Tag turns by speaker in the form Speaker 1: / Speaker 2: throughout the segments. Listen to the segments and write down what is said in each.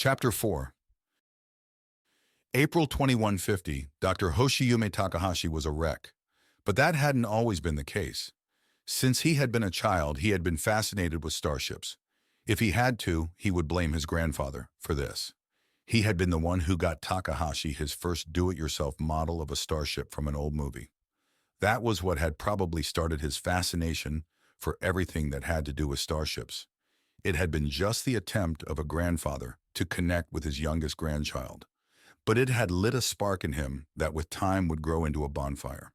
Speaker 1: Chapter 4. April 2150, Dr. Hoshiyume Takahashi was a wreck. But that hadn't always been the case. Since he had been a child, he had been fascinated with starships. If he had to, he would blame his grandfather for this. He had been the one who got Takahashi his first do-it-yourself model of a starship from an old movie. That was what had probably started his fascination for everything that had to do with starships. It had been just the attempt of a grandfather to connect with his youngest grandchild, but it had lit a spark in him that with time would grow into a bonfire.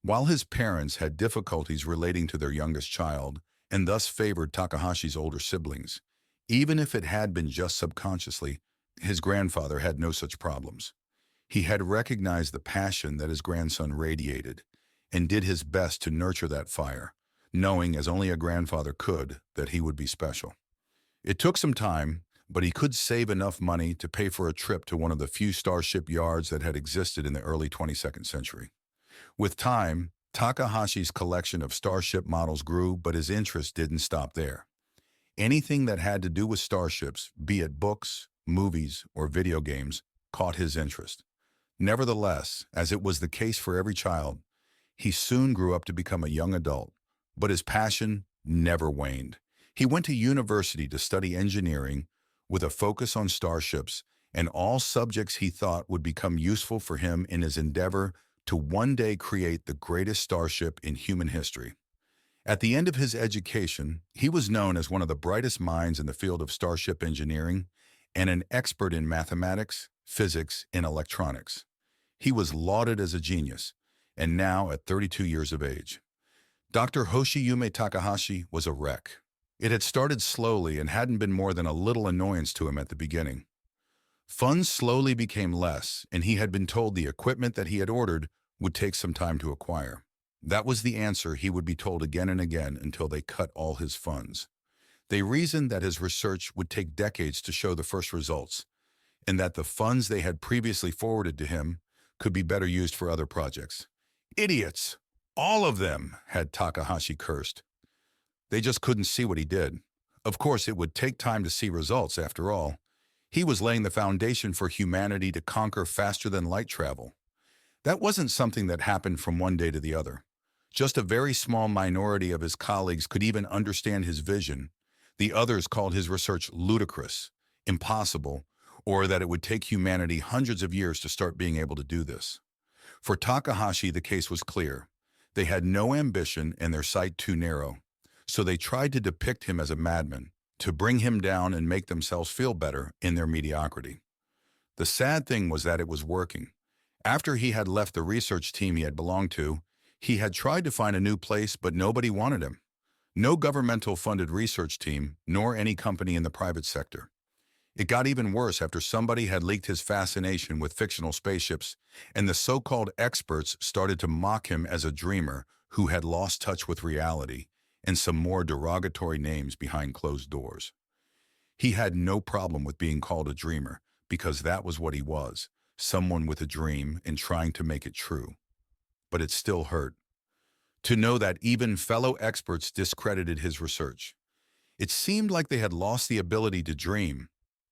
Speaker 1: While his parents had difficulties relating to their youngest child and thus favored Takahashi's older siblings, even if it had been just subconsciously, his grandfather had no such problems. He had recognized the passion that his grandson radiated and did his best to nurture that fire, knowing as only a grandfather could that he would be special. It took some time, but he could save enough money to pay for a trip to one of the few starship yards that had existed in the early 22nd century. With time, Takahashi's collection of starship models grew, but his interest didn't stop there. Anything that had to do with starships, be it books, movies, or video games, caught his interest. Nevertheless, as it was the case for every child, he soon grew up to become a young adult, but his passion never waned. He went to university to study engineering with a focus on starships and all subjects he thought would become useful for him in his endeavor to one day create the greatest starship in human history. At the end of his education, he was known as one of the brightest minds in the field of starship engineering and an expert in mathematics, physics, and electronics. He was lauded as a genius, and now at 32 years of age. Dr. Hoshiyume Takahashi was a wreck. It had started slowly and hadn't been more than a little annoyance to him at the beginning. Funds slowly became less, and he had been told the equipment that he had ordered would take some time to acquire. That was the answer he would be told again and again until they cut all his funds. They reasoned that his research would take decades to show the first results, and that the funds they had previously forwarded to him could be better used for other projects. Idiots! All of them, had Takahashi cursed. They just couldn't see what he did. Of course, it would take time to see results, after all. He was laying the foundation for humanity to conquer faster than light travel. That wasn't something that happened from one day to the other. Just a very small minority of his colleagues could even understand his vision. The others called his research ludicrous, impossible, or that it would take humanity hundreds of years to start being able to do this. For Takahashi, the case was clear. They had no ambition and their sight too narrow, so they tried to depict him as a madman, to bring him down and make themselves feel better in their mediocrity. The sad thing was that it was working. After he had left the research team he had belonged to, he had tried to find a new place, but nobody wanted him. No governmental-funded research team, nor any company in the private sector. It got even worse after somebody had leaked his fascination with fictional spaceships, and the so-called experts started to mock him as a dreamer who had lost touch with reality, and some more derogatory names behind closed doors. He had no problem with being called a dreamer, because that was what he was, someone with a dream and trying to make it true. But it still hurt to know that even fellow experts discredited his research. It seemed like they had lost the ability to dream,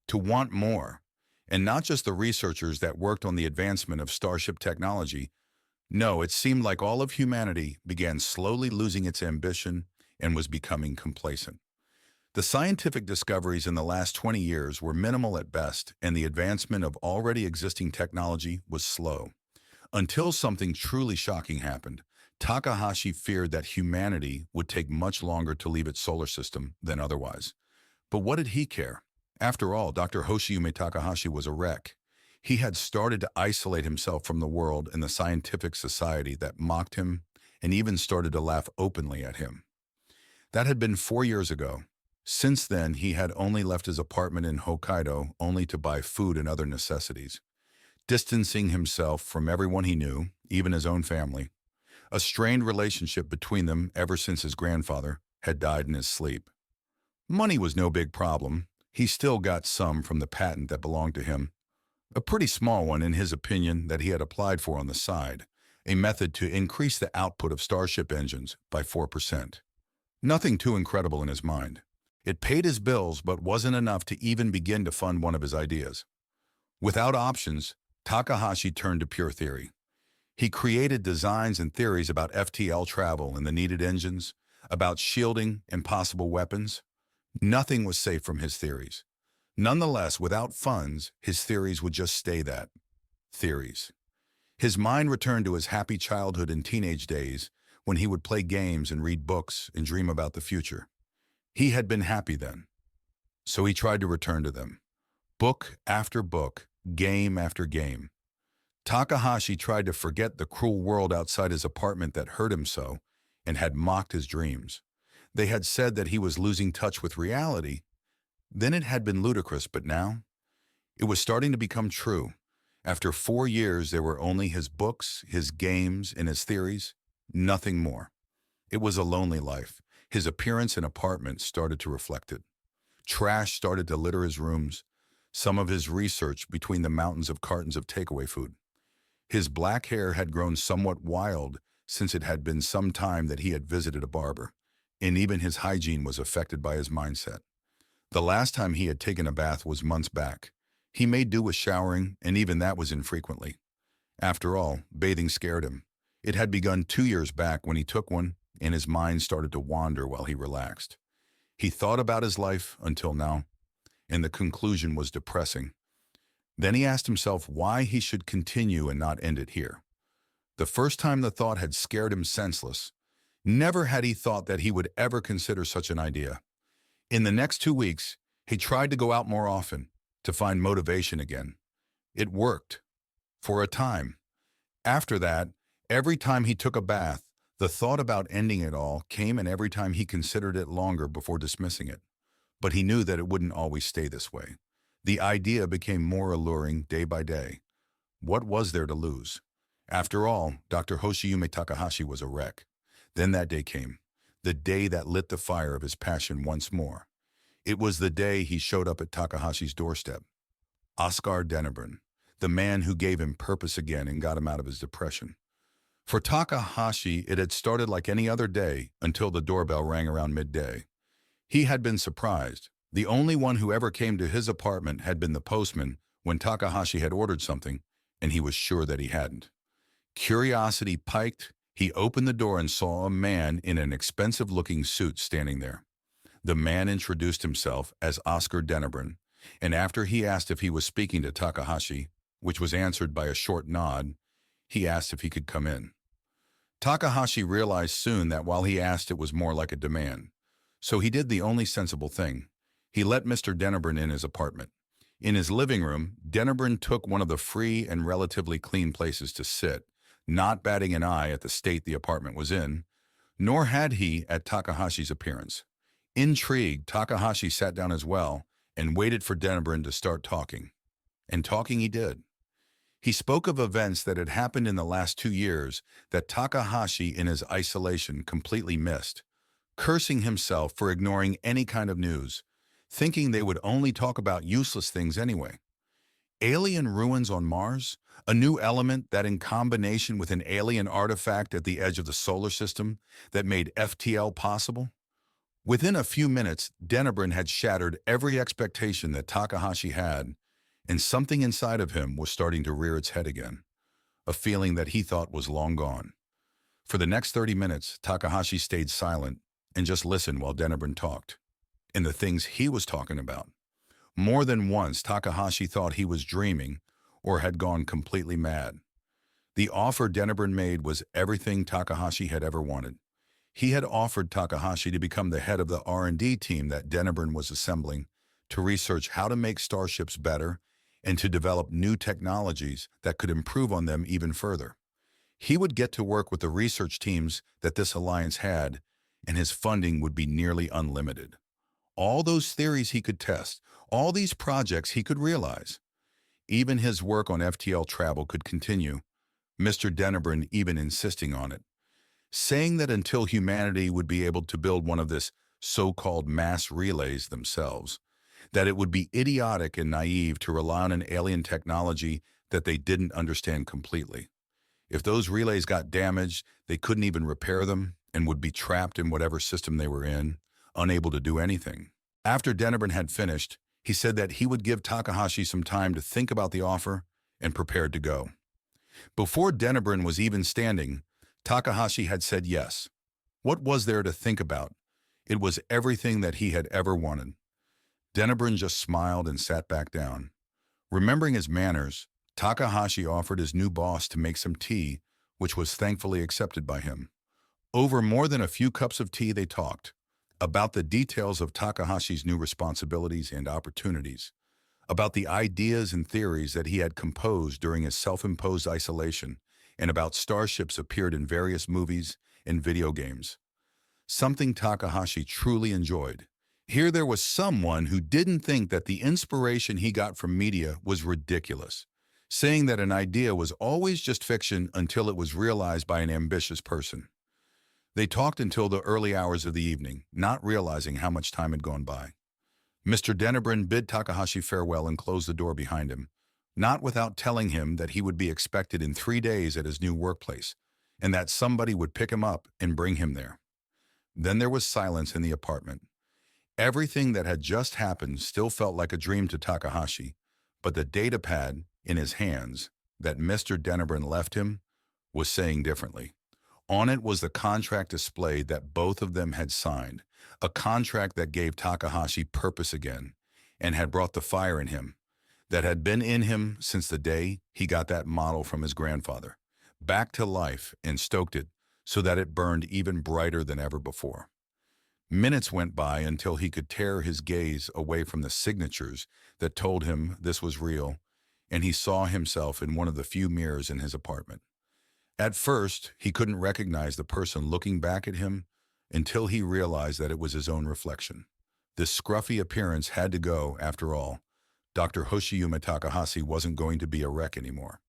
Speaker 1: to want more, and not just the researchers that worked on the advancement of starship technology. No, it seemed like all of humanity began slowly losing its ambition and was becoming complacent. The scientific discoveries in the last 20 years were minimal at best, and the advancement of already existing technology was slow. Until something truly shocking happened, Takahashi feared that humanity would take much longer to leave its solar system than otherwise. But what did he care? After all, Dr. Hoshiyume Takahashi was a wreck. He had started to isolate himself from the world and the scientific society that mocked him and even started to laugh openly at him. That had been 4 years ago. Since then, he had only left his apartment in Hokkaido only to buy food and other necessities, distancing himself from everyone he knew, even his own family. A strained relationship between them ever since his grandfather had died in his sleep. Money was no big problem. He still got some from the patent that belonged to him, a pretty small one in his opinion that he had applied for on the side, a method to increase the output of starship engines by 4%. Nothing too incredible in his mind. It paid his bills but wasn't enough to even begin to fund one of his ideas. Without options, Takahashi turned to pure theory. He created designs and theories about FTL travel and the needed engines, about shielding and possible weapons. Nothing was safe from his theories. Nonetheless, without funds, his theories would just stay that. Theories. His mind returned to his happy childhood and teenage days when he would play games and read books and dream about the future. He had been happy then, so he tried to return to them. Book after book, game after game. Takahashi tried to forget the cruel world outside his apartment that hurt him so and had mocked his dreams. They had said that he was losing touch with reality. Then it had been ludicrous, but now it was starting to become true. After 4 years, there were only his books, his games, and his theories, nothing more. It was a lonely life. His appearance and apartment started to reflect it. Trash started to litter his rooms, some of his research between the mountains of cartons of takeaway food. His black hair had grown somewhat wild since it had been some time that he had visited a barber, and even his hygiene was affected by his mindset. The last time he had taken a bath was months back. He made do with showering, and even that was infrequently. After all, bathing scared him. It had begun 2 years back when he took one, and his mind started to wander while he relaxed. He thought about his life until now, and the conclusion was depressing. Then he asked himself why he should continue and not end it here. The first time the thought had scared him senseless. Never had he thought that he would ever consider such an idea. In the next 2 weeks, he tried to go out more often, to find motivation again. It worked. For a time. After that, every time he took a bath, the thought about ending it all came, and every time he considered it longer before dismissing it. But he knew that it wouldn't always stay this way. The idea became more alluring day by day. What was there to lose? After all, Dr. Hoshiyume Takahashi was a wreck. Then that day came, the day that lit the fire of his passion once more. It was the day he showed up at Takahashi's doorstep. Oskar Dennebrun, the man who gave him purpose again and got him out of his depression. For Takahashi, it had started like any other day until the doorbell rang around midday. He had been surprised. The only one who ever came to his apartment had been the postman when Takahashi had ordered something, and he was sure that he hadn't. Curiosity piked, he opened the door and saw a man in an expensive-looking suit standing there. The man introduced himself as Oskar Dennebrun, and after he asked if he was speaking to Takahashi, which was answered by a short nod, he asked if he could come in. Takahashi realized soon that while he asked, it was more like a demand. So he did the only sensible thing. He let Mr. Dennebrun in his apartment. In his living room, Dennebrun took one of the free and relatively clean places to sit, not batting an eye at the state the apartment was in, nor had he at Takahashi's appearance. Intrigued, Takahashi sat down as well and waited for Dennebrun to start talking. And talking he did. He spoke of events that had happened in the last 2 years that Takahashi in his isolation completely missed, cursing himself for ignoring any kind of news, thinking they would only talk about useless things anyway. Alien ruins on Mars? A new element that in combination with an alien artifact at the edge of the solar system that made FTL possible? Within a few minutes, Dennebrun had shattered every expectation that Takahashi had, and something inside of him was starting to rear its head again, a feeling that he thought was long gone. For the next 30 minutes, Takahashi stayed silent and just listened while Dennebrun talked, and the things he was talking about. More than once, Takahashi thought he was dreaming or had gone completely mad. The offer Dennebrun made was everything Takahashi had ever wanted. He had offered Takahashi to become the head of the R&D team that Dennebrun was assembling to research how to make starships better and to develop new technologies that could improve on them even further. He would get to work with the research teams that this alliance had, and his funding would be nearly unlimited. All those theories he could test, all these projects he could realize. Even his work on FTL travel could continue, Mr. Dennebrun even insisting on it, saying that until humanity would be able to build one of this so-called mass relays themselves, that it would be idiotic and naive to rely on an alien technology that they didn't understand completely. If those relays got damaged, they couldn't even repair them and would be trapped in whatever system they were in, unable to do anything. After Denebrin had finished, he said that he would give Takahashi some time to think about the offer and prepared to go. Before Denebrin was even standing, Takahashi had said yes. What was there to think about? It was everything that he had ever wanted. Denebrin just smiled and sat back down. Remembering his manners, Takahashi offered his new boss to make some tea, which was thankfully accepted by him. Over more than a few cups of tea they talked, about the details of Takahashi's new responsibilities and opportunities, about the ideas and theories that he had composed during his self-imposed isolation, and about starships appeared in various movies and video games. Something Takahashi truly enjoyed. Here there was someone who didn't think that the inspiration he got from media was ridiculous, saying that an idea was always just fiction until it was realized by an ambitious person. They talked until the early hours of the evening, not realizing how much time had gone by. Mr. Denebrin bid Takahashi farewell and closed the door behind him, not without telling him that he would be expected in 3 days at his new workplace, and that somebody would pick him up and bring him there. Then there was silence in the apartment. Everything that had just happened still felt like a dream to Takahashi, but the data pad in his hands that Mr. Denebrin left him was saying differently. On it was the contract displayed that both of them had signed, a contract that gave Takahashi purpose again and had brought the fire in him that had been in him since the day he got that model from his grandfather, back to life and stoked it so that it burned even brighter than ever before. Minutes went by until he could tear his gaze away from the signatures that told him this was real, and he saw himself in one of the few mirrors in his apartment. At first, he couldn't recognize the person looking back at him until he realized that it was his own reflection. This scruffy appearance had to go, after all. Dr. Hoshiyume Takahashi wasn't going to be a wreck anymore.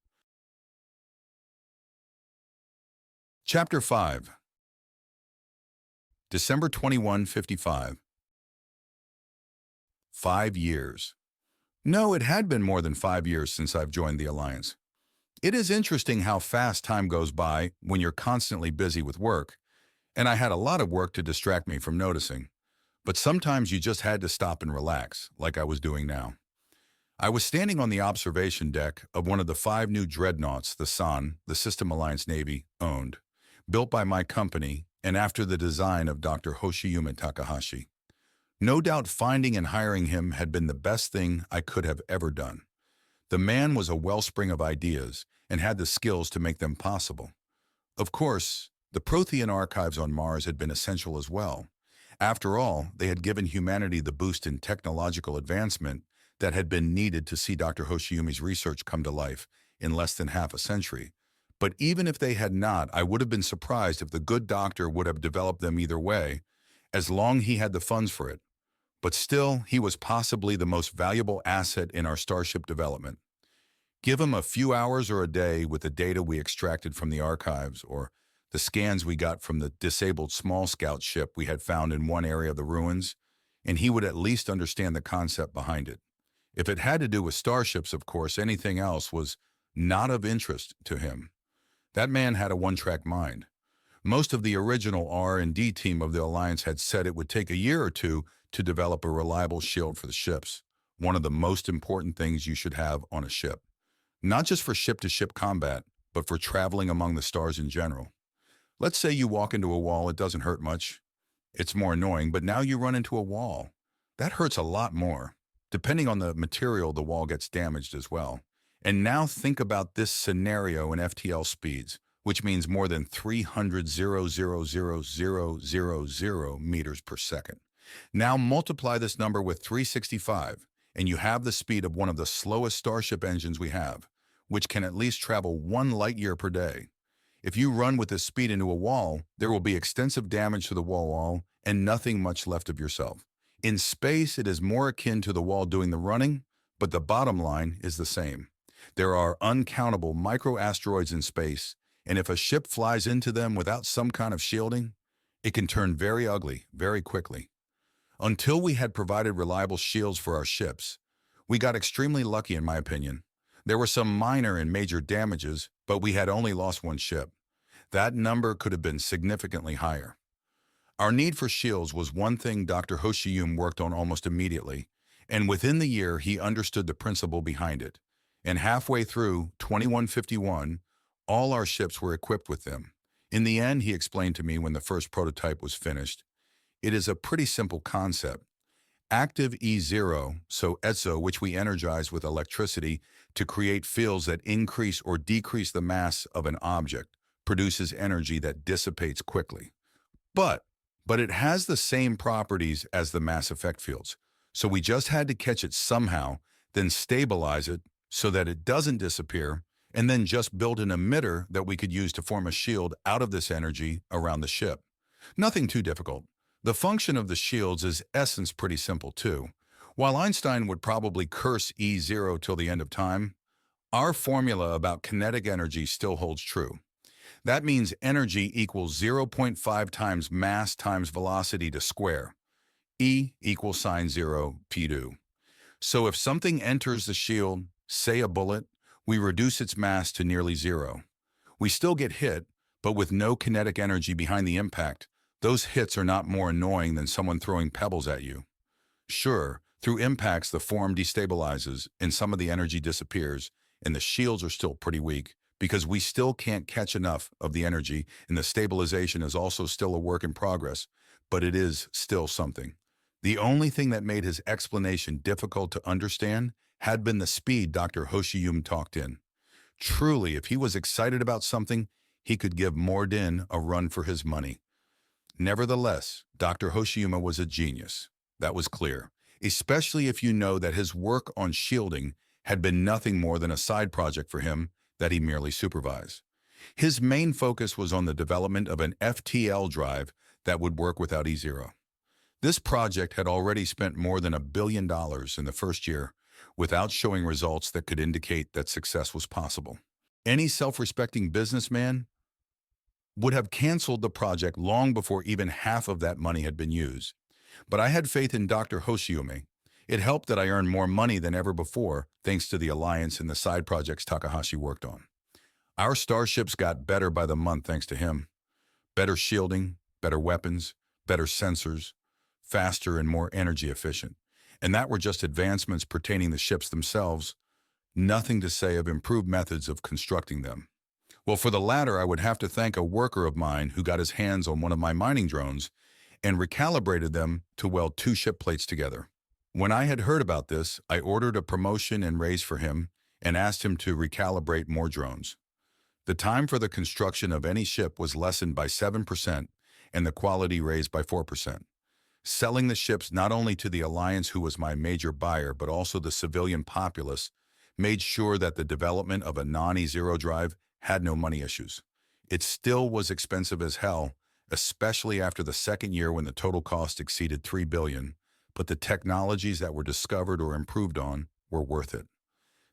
Speaker 1: Chapter 5. December 2155. 5 years. No, it had been more than 5 years since I've joined the Alliance. It is interesting how fast time goes by when you're constantly busy with work, and I had a lot of work to distract me from noticing. But sometimes you just had to stop and relax, like I was doing now. I was standing on the observation deck of one of the 5 new dreadnoughts the San, the System Alliance Navy, owned, built by my company and after the design of Dr. Hoshiyume Takahashi. No doubt finding and hiring him had been the best thing I could have ever done. The man was a wellspring of ideas and had the skills to make them possible. Of course, the Prothean archives on Mars had been essential as well. After all, they had given humanity the boost in technological advancement that had been needed to see Dr. Hoshiyume's research come to life in less than half a century. But even if they had not, I would have been surprised if the good doctor would have developed them either way, as long he had the funds for it. But still, he was possibly the most valuable asset in our starship development. Give him a few hours or a day with the data we extracted from the archives or the scans we got from the disabled small scout ship we had found in one area of the ruins, and he would at least understand the concept behind it. If it had to do with starships, of course, anything else was not of interest to him. That man had a one-track mind. Most of the original R&D team of the Alliance had said it would take a year or two to develop a reliable shield for the ships, one of the most important things you should have on a ship. Not just for ship-to-ship combat, but for traveling among the stars in general. Let's say you walk into a wall, it doesn't hurt much. It's more annoying, but now you run into a wall. That hurts a lot more. Depending on the material, the wall gets damaged as well. And now think about this scenario in FTL speeds, which means more than 300,000,000 meters per second. Now multiply this number with 365, and you have the speed of one of the slowest starship engines we have, which can at least travel 1 light year per day. If you run with this speed into a wall, there will be extensive damage to the wall and nothing much left of yourself. In space, it is more akin to the wall doing the running, but the bottom line is the same. There are uncountable microasteroids in space, and if a ship flies into them without some kind of shielding, it can turn very ugly very quickly. Until we had provided reliable shields for our ships, we got extremely lucky in my opinion. There were some minor and major damages, but we had only lost 1 ship. That number could have been significantly higher. Our need for shields was one thing Dr. Hoshiyume worked on almost immediately, and within the year he understood the principle behind it. And halfway through 2151, all our ships were equipped with them. In the end, he explained to me when the first prototype was finished, it is a pretty simple concept. Active E0, so ETSO, which we energize with electricity to create fields that increase or decrease the mass of an object, produces energy that dissipates quickly. But it has the same properties as the mass effect fields. So we just had to catch it somehow, then stabilize it so that it doesn't disappear, and then just build an emitter that we could use to form a shield out of this energy around the ship. Nothing too difficult. The function of the shields is essence pretty simple too. While Einstein would probably curse E0 till the end of time, our formula about kinetic energy still holds true. That means energy equals 0.5 times mass times velocity to square. E equals sine 0 p2. So if something enters the shield, say a bullet, we reduce its mass to nearly zero. We still get hit, but with no kinetic energy behind the impact, those hits are not more annoying than someone throwing pebbles at you. Sure, through impacts the form destabilizes and some of the energy disappears, and the shields are still pretty weak because we still can't catch enough of the energy, and the stabilization is also still a work in progress, but it is still something. The only thing that made his explanation difficult to understand had been the speed Dr. Hoshiyume talked in. Truly, if he was excited about something, he could give Mordin a run for his money. Nevertheless, Dr. Hoshiyume was a genius. That was clear, especially if you know that his work on shielding had been nothing more than a side project for him that he merely supervised. His main focus was on the development of an FTL drive that would work without E0. This project had already spent more than $1 billion in the first year without showing results that could indicate that success was possible. Any self-respecting businessman would have canceled the project long before even half of that money had been used. But I had faith in Dr. Hoshiyume. It helped that I earned more money than ever before thanks to the alliance and the side projects Takahashi worked on. Our starships got better by the month thanks to him. Better shielding, better weapons, better sensors, faster and more energy efficient. And that were just advancements pertaining to ships themselves, nothing to say of improved methods of constructing them. Well, for the latter, I would have to thank a worker of mine who got his hands on one of my mining drones and recalibrated them to weld 2 ship plates together. When I had heard about this, I ordered a promotion and raise for him and asked him to recalibrate more drones. The time for the construction of any ship was lessened by 7% and the quality raised by 4%. Selling the ships not only to the alliance who was my major buyer but also the civilian populace made sure that the development of a non-E0 drive had no money issues. It still was expensive as hell, especially after the second year when the total cost exceeded $3 billion, but the technologies that were discovered or improved on were worth it.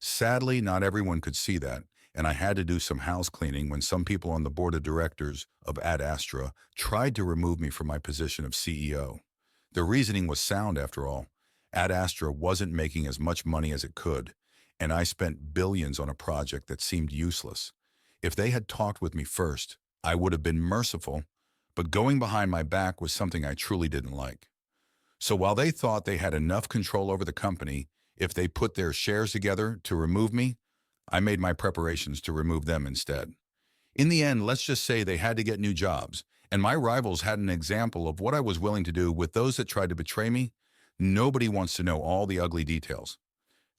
Speaker 1: Sadly, not everyone could see that, and I had to do some house cleaning when some people on the board of directors of Ad Astra tried to remove me from my position of CEO. The reasoning was sound after all. Ad Astra wasn't making as much money as it could, and I spent billions on a project that seemed useless. If they had talked with me first, I would have been merciful, but going behind my back was something I truly didn't like. So while they thought they had enough control over the company, if they put their shares together to remove me, I made my preparations to remove them instead. In the end, let's just say they had to get new jobs, and my rivals had an example of what I was willing to do with those that tried to betray me. Nobody wants to know all the ugly details.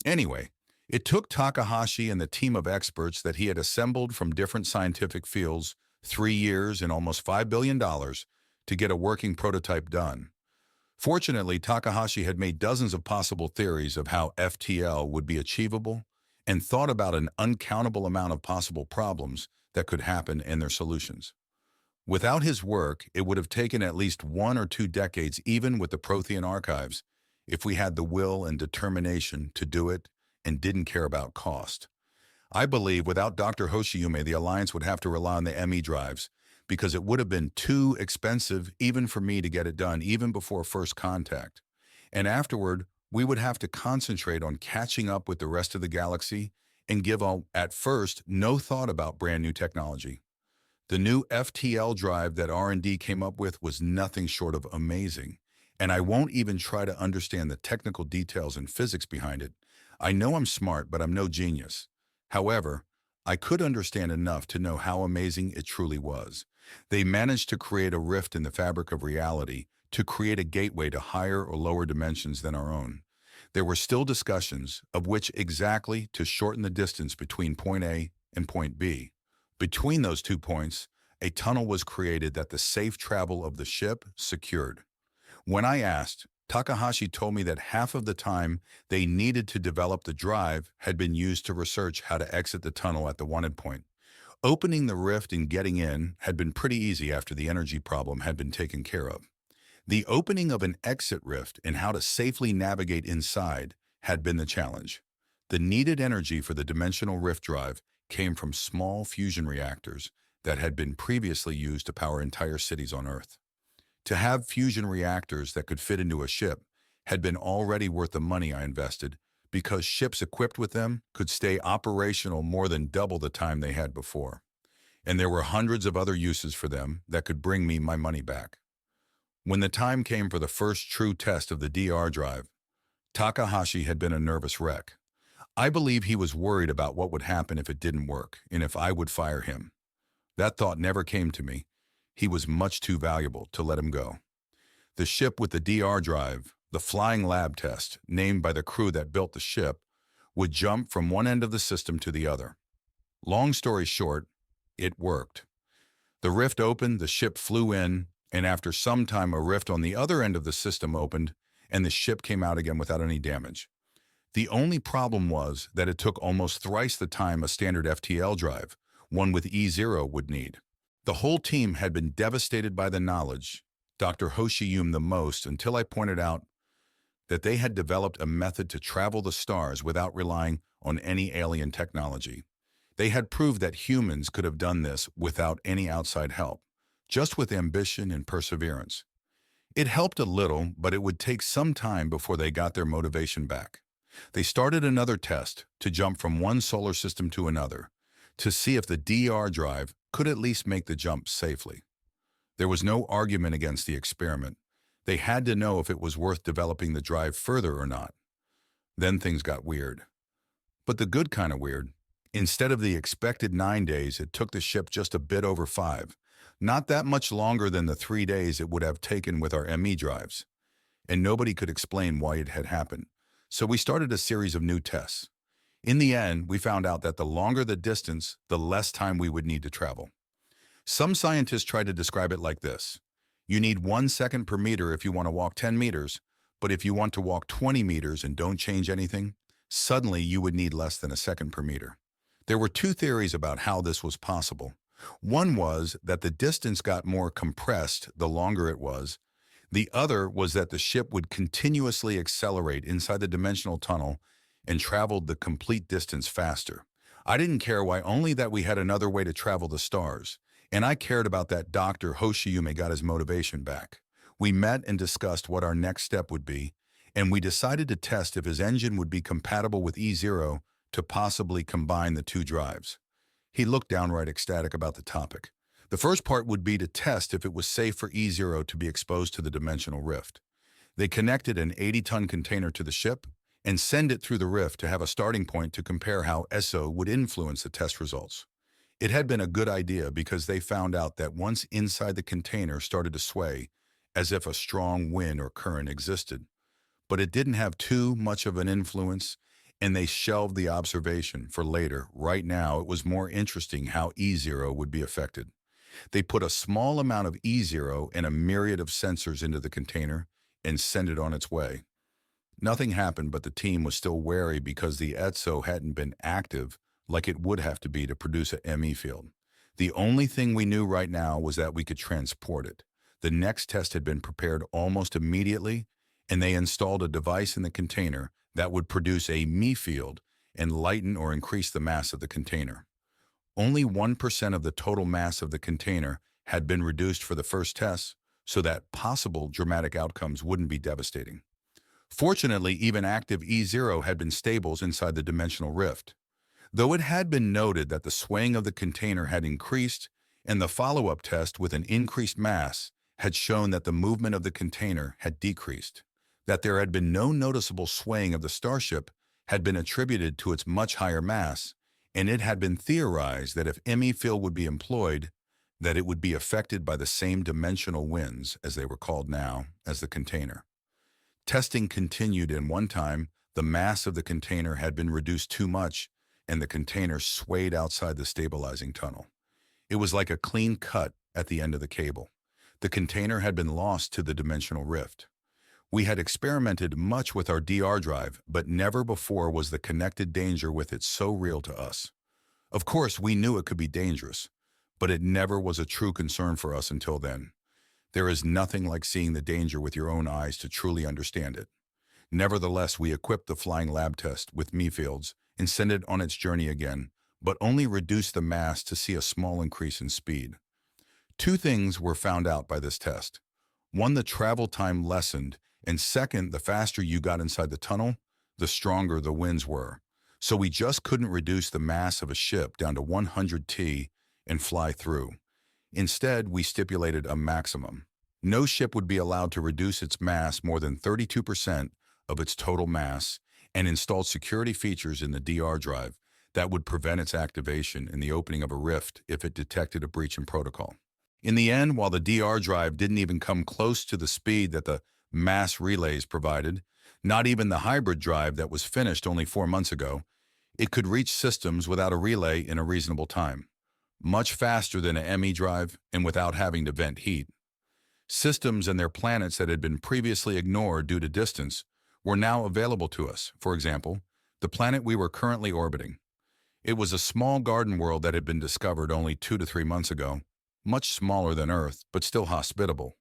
Speaker 1: Anyway, it took Takahashi and the team of experts that he had assembled from different scientific fields 3 years and almost $5 billion to get a working prototype done. Fortunately, Takahashi had made dozens of possible theories of how FTL would be achievable and thought about an uncountable amount of possible problems that could happen and their solutions. Without his work, it would have taken at least 1 or 2 decades even with the Prothean archives if we had the will and determination to do it and didn't care about cost. I believe without Dr. Hoshiyume, the Alliance would have to rely on the ME drives because it would have been too expensive even for me to get it done even before first contact. And afterward, we would have to concentrate on catching up with the rest of the galaxy and give, at first, no thought about brand new technology. The new FTL drive that R&D came up with was nothing short of amazing, and I won't even try to understand the technical details and physics behind it. I know I'm smart, but I'm no genius. However, I could understand enough to know how amazing it truly was. They managed to create a rift in the fabric of reality to create a gateway to higher or lower dimensions than our own. There were still discussions of which exactly to shorten the distance between point A and point B. Between those 2 points, a tunnel was created that the safe travel of the ship secured. When I asked, Takahashi told me that half of the time they needed to develop the drive had been used to research how to exit the tunnel at the wanted point. Opening the rift and getting in had been pretty easy after the energy problem had been taken care of. The opening of an exit rift and how to safely navigate inside had been the challenge. The needed energy for the dimensional rift drive came from small fusion reactors that had been previously used to power entire cities on Earth. To have fusion reactors that could fit into a ship had been already worth the money I invested because ships equipped with them could stay operational more than double the time they had before. And there were hundreds of other uses for them that could bring me my money back. When the time came for the first true test of the DR drive, Takahashi had been a nervous wreck. I believe he was worried about what would happen if it didn't work and if I would fire him. That thought never came to me. He was much too valuable to let him go. The ship with the DR drive, the flying lab test, named by the crew that built the ship, would jump from one end of the system to the other. Long story short, it worked. The rift opened, the ship flew in, and after some time a rift on the other end of the system opened, and the ship came out again without any damage. The only problem was that it took almost thrice the time a standard FTL drive, one with E0, would need. The whole team had been devastated by the knowledge, Dr. Hoshiyume the most, until I pointed out that they had developed a method to travel the stars without relying on any alien technology. They had proved that humans could have done this without any outside help, just with ambition and perseverance. It helped a little, but it would take some time before they got their motivation back. They started another test to jump from one solar system to another, to see if the DR drive could at least make the jump safely. There was no argument against the experiment. They had to know if it was worth developing the drive further or not. Then things got weird. But the good kind of weird. Instead of the expected 9 days, it took the ship just a bit over 5. Not that much longer than the 3 days it would have taken with our ME drives. And nobody could explain why it had happened. So we started a series of new tests. In the end, we found out that the longer the distance, the less time we would need to travel. Some scientists try to describe it like this. You need 1 second per meter if you want to walk 10 meters, but if you want to walk 20 meters and don't change anything, suddenly you would need less than a second per meter. There were 2 theories about how this was possible. One was that the distance got more compressed the longer it was. The other was that the ship would continuously accelerate inside the dimensional tunnel and traveled the complete distance faster. I didn't care why, only that we had another way to travel the stars, and I cared about that Dr. Hoshiyume got his motivation back. We met and discussed what our next step would be, and we decided to test if his engine would be compatible with E0 to possibly combine the 2 drives. He looked downright ecstatic about the topic. The first part would be to test if it was safe for E0 to be exposed to the dimensional rift. They connected an 80-ton container to the ship and send it through the rift to have a starting point to compare how SO would influence the test results. It had been a good idea because they found out that once inside the container started to sway, as if a strong wind or current existed. But it didn't have too much of an influence, and they shelved the observation for later. Right now, it was more interesting how E0 would be affected. They put a small amount of E0 and a myriad of sensors into the container and sent it on its way. Nothing happened, but the team was still wary because the ETSO hadn't been active like it would have to be to produce a ME field. The only thing we knew right now was that we could transport it. The next test had been prepared almost immediately, and they installed a device in the container that would produce a ME field and lighten or increase the mass of the container. Only 1% of the total mass of the container had been reduced for the first test, so that possible dramatic outcomes wouldn't be devastating. Fortunately, even active E0 had been stables inside the dimensional rift. Though it had been noted that the swaying of the container had increased and the follow-up test with an increased mass had shown that the movement of the container had decreased, that there had been no noticeable swaying of the starship had been attributed to its much higher mass, and it had been theorized that if ME field would be employed, that it would be affected by the same dimensional winds, as they were called now, as the container. Testing continued, and one time, the mass of the container had been reduced too much, and the container swayed outside the stabilizing tunnel. It was like a clean cut at the end of the cable. The container had been lost to the dimensional rift. We had experimented much with our DR drive, but never before was the connected danger with it so real to us. Of course, we knew it could be dangerous, but it never was a true concern for us until then. There is nothing like seeing the danger with your own eyes to truly understand it. Nevertheless, we equipped the flying lab test with ME fields and sent it on its journey again, but only reduced the mass to see a small increase in speed. Two things were found out by this test. One, the travel time lessened, and second, the faster you got inside the tunnel, the stronger the winds were. So we just couldn't reduce the mass of a ship down to 100 T and fly through. Instead, we stipulated a maximum. No ship would be allowed to reduce its mass more than 32% of its total mass, and installed security features in the DR drive that would prevent its activation in the opening of a rift if it detected a breach in protocol. In the end, while the DR drive didn't even come close to the speed that the mass relays provided, not even the hybrid drive that was finished only 4 months ago, it could reach systems without a relay in a reasonable time, much faster than an ME drive and without having to vent heat. Systems and their planets that had been previously ignored due to distance were now available to us. For example, the planet we were currently orbiting. It was a small garden world that had been discovered only 2 to 3 months ago, much smaller than Earth, but still hospitable,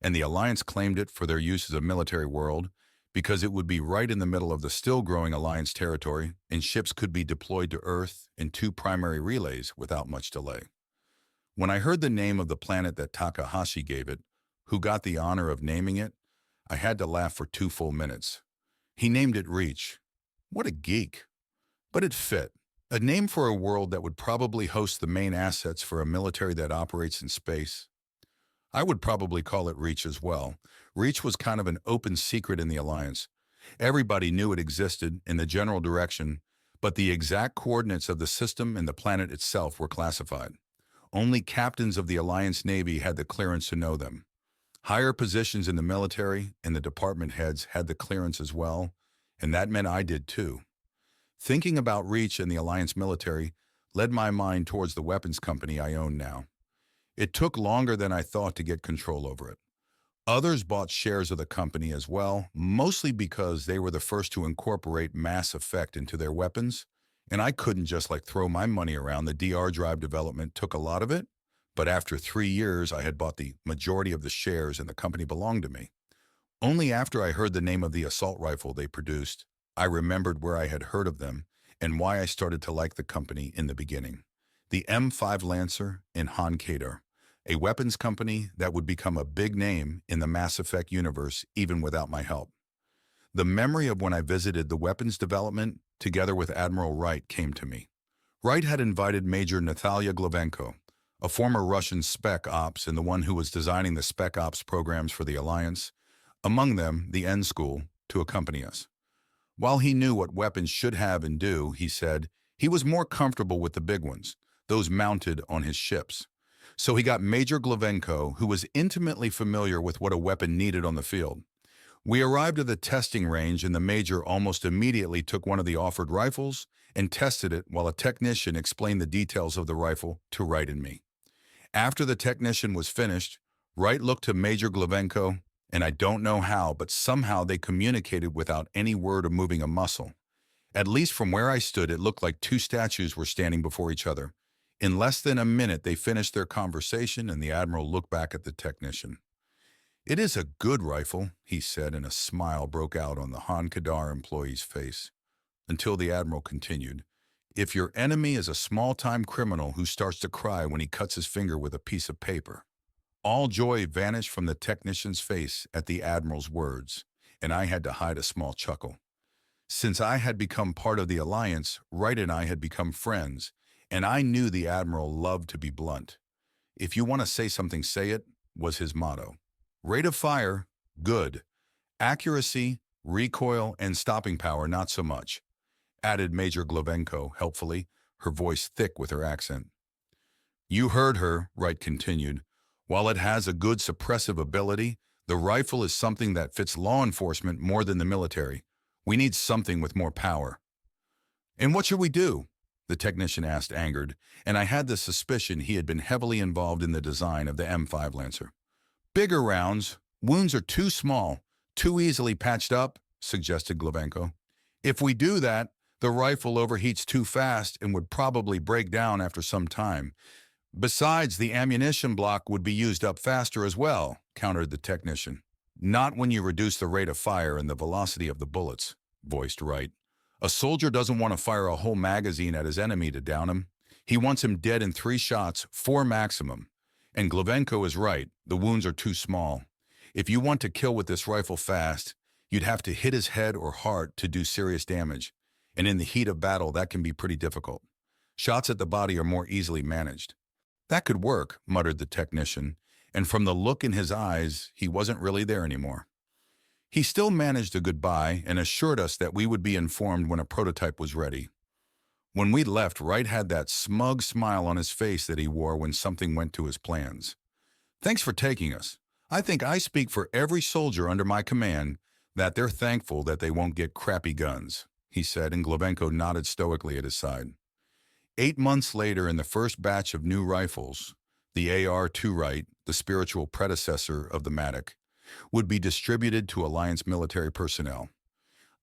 Speaker 1: and the Alliance claimed it for their use as a military world because it would be right in the middle of the still-growing Alliance territory, and ships could be deployed to Earth in 2 primary relays without much delay. When I heard the name of the planet that Takahashi gave it, who got the honor of naming it, I had to laugh for 2 full minutes. He named it Reach. What a geek. But it fit. A name for a world that would probably host the main assets for a military that operates in space. I would probably call it Reach as well. Reach was kind of an open secret in the Alliance. Everybody knew it existed in the general direction, but the exact coordinates of the system and the planet itself were classified. Only captains of the Alliance Navy had the clearance to know them. Higher positions in the military and the department heads had the clearance as well, and that meant I did too. Thinking about Reach and the Alliance military led my mind towards the weapons company I own now. It took longer than I thought to get control over it. Others bought shares of the company as well, mostly because they were the first to incorporate mass effect into their weapons, and I couldn't just throw my money around. The DR drive development took a lot of it, but after 3 years I had bought the majority of the shares and the company belonged to me. Only after I heard the name of the assault rifle they produced, I remembered where I had heard of them and why I started to like the company in the beginning. The M5 Lancer in Han Kadar, a weapons company that would become a big name in the Mass Effect universe even without my help. The memory of when I visited the weapons development together with Admiral Wright came to me. Wright had invited Major Natalia Glavenko, a former Russian Spec Ops and the one who was designing the Spec Ops programs for the Alliance, among them the N School, to accompany us. While he knew what weapons should have and do, he said, he was more comfortable with the big ones, those mounted on his ships. So he got Major Glavenko, who was intimately familiar with what a weapon needed on the field. We arrived at the testing range and the Major almost immediately took one of the offered rifles and tested it while a technician explained the details of the rifle to Wright and me. After the technician was finished, Wright looked to Major Glavenko, and I don't know how, but somehow they communicated without any word or moving a muscle. At least from where I stood, it looked like 2 statues were standing before each other. In less than a minute, they finished their conversation, and the Admiral looked back at the technician. "It is a good rifle," he said, and a smile broke out on the Han Kadar employee's face. Until the Admiral continued, "If your enemy is a small-time criminal who starts to cry when he cuts his finger with a piece of paper." All joy vanished from the technician's face at the Admiral's words, and I had to hide a small chuckle. Since I had become part of the Alliance, Wright and I had become friends, and I knew the Admiral loved to be blunt. "If you want to say something, say it," was his motto. Rate of fire, good. Accuracy, recoil, and stopping power, not so much, added Major Glovenko helpfully, her voice thick with her accent. "You heard her," Wright continued. "While it has a good suppressive ability, the rifle is something that fits law enforcement more than the military. We need something with more power." "And what should we do?" the technician asked, angered, and I had the suspicion he had been heavily involved in the design of the M5 Lancer. "Bigger rounds. Wounds are too small, too easily patched up," suggested Glovenko. "If we do that, the rifle overheats too fast and would probably break down after some time. Besides, the ammunition block would be used up faster as well," countered the technician. "Not when you reduce the rate of fire and the velocity of the bullets," voiced Wright. "A soldier doesn't want to fire a whole magazine at his enemy to down him. He wants him dead in 3 shots, 4 maximum. And Glovenko is right, the wounds are too small. If you want to kill with this rifle fast, you'd have to hit his head or heart to do serious damage. And in the heat of battle, that can be pretty difficult. Shots at the body are more easily managed." "That could work," muttered the technician, and from the look in his eyes, he wasn't really there anymore. He still managed a goodbye and assured us that we would be informed when a prototype was ready. When we left, Wright had that smug smile on his face that he wore when something went to his plans. "Thanks for taking us. I think I speak for every soldier under my command that they're thankful that they won't get crappy guns," he said, and Glovenko nodded stoically at his side. 8 months later, in the first batch of new rifles, the AR-2 Wright, the spiritual predecessor of the Matic, would be distributed to Alliance military personnel.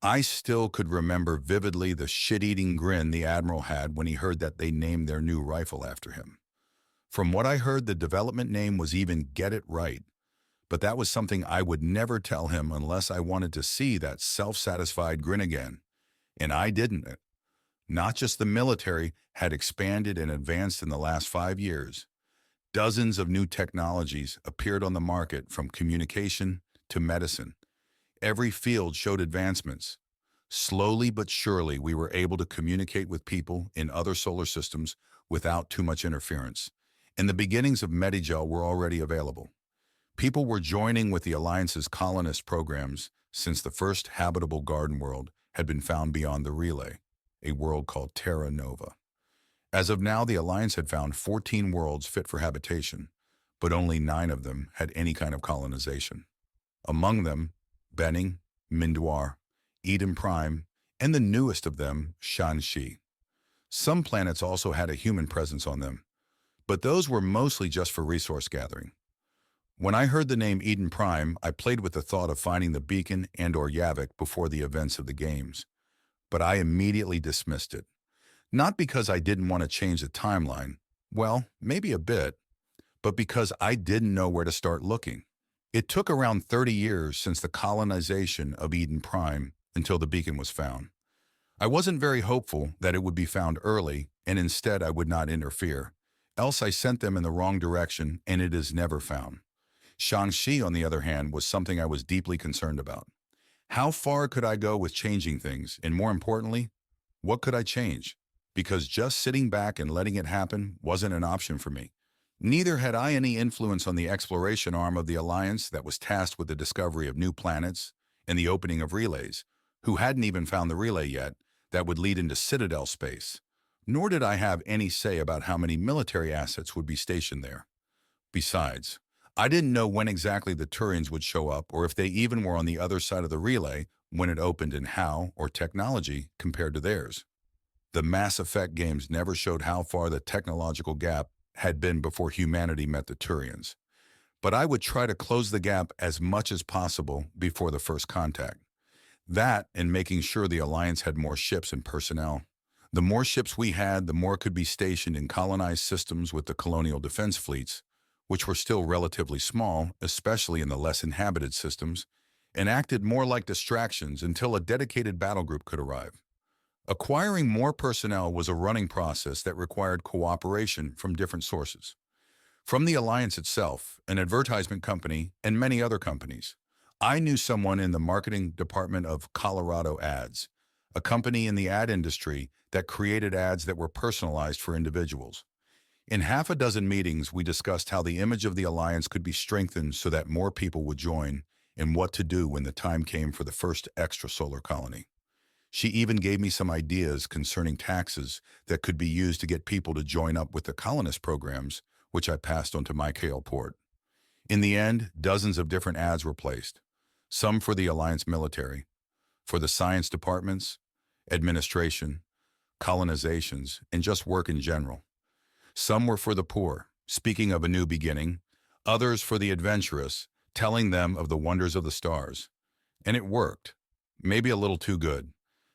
Speaker 1: I still could remember vividly the shit-eating grin the Admiral had when he heard that they named their new rifle after him. From what I heard, the development name was even Get It Right, but that was something I would never tell him unless I wanted to see that self-satisfied grin again. And I didn't. Not just the military had expanded and advanced in the last 5 years. Dozens of new technologies appeared on the market, from communication to medicine. Every field showed advancements. Slowly but surely, we were able to communicate with people in other solar systems without too much interference. And the beginnings of Medigel were already available. People were joining with the Alliance's colonist programs since the first habitable garden world had been found beyond the Relay, a world called Terra Nova. As of now, the Alliance had found 14 worlds fit for habitation, but only 9 of them had any kind of colonization. Among them, Benning, Mindoir, Eden Prime, and the newest of them, Shanxi. Some planets also had a human presence on them, but those were mostly just for resource gathering. When I heard the name Eden Prime, I played with the thought of finding the beacon and/or Yavik before the events of the games, but I immediately dismissed it. Not because I didn't want to change the timeline, well, maybe a bit, but because I didn't know where to start looking. It took around 30 years since the colonization of Eden Prime until the beacon was found. I wasn't very hopeful that it would be found early, and instead I would not interfere. Else I sent them in the wrong direction, and it is never found. Shanxi, on the other hand, was something I was deeply concerned about. How far could I go with changing things, and more importantly, what could I change? Because just sitting back and letting it happen wasn't an option for me. Neither had I any influence on the exploration arm of the Alliance that was tasked with the discovery of new planets and the opening of relays, who hadn't even found the relay yet, that would lead into Citadel space. Nor did I have any say about how many military assets would be stationed there. Besides, I didn't know when exactly the Turians would show up, or if they even were on the other side of the relay when it opened, and how, or technology, compared to theirs. The Mass Effect games never showed how far the technological gap had been before humanity met the Turians. But I would try to close the gap as much as possible before the first contact. That, and making sure the Alliance had more ships and personnel. The more ships we had, the more could be stationed in colonized systems with the colonial defense fleets, which were still relatively small, especially in the less inhabited systems, and acted more like distractions until a dedicated battle group could arrive. Acquiring more personnel was a running process that required cooperation from different sources. From the Alliance itself, an advertisement company, and many other companies. I knew someone in the marketing department of Colorado Ads, a company in the ad industry that created ads that were personalized for individuals. In half a dozen meetings, we discussed how the image of the Alliance could be strengthened so that more people would join, and what to do when the time came for the first extrasolar colony. She even gave me some ideas concerning taxes that could be used to get people to join up with the colonist programs, which I passed on to Michael Port. In the end, dozens of different ads were placed, some for the Alliance military, for the science departments, administration, colonizations, and just work in general. Some were for the poor, speaking of a new beginning, others for the adventurous, telling them of the wonders of the stars. And it worked, maybe a little too good.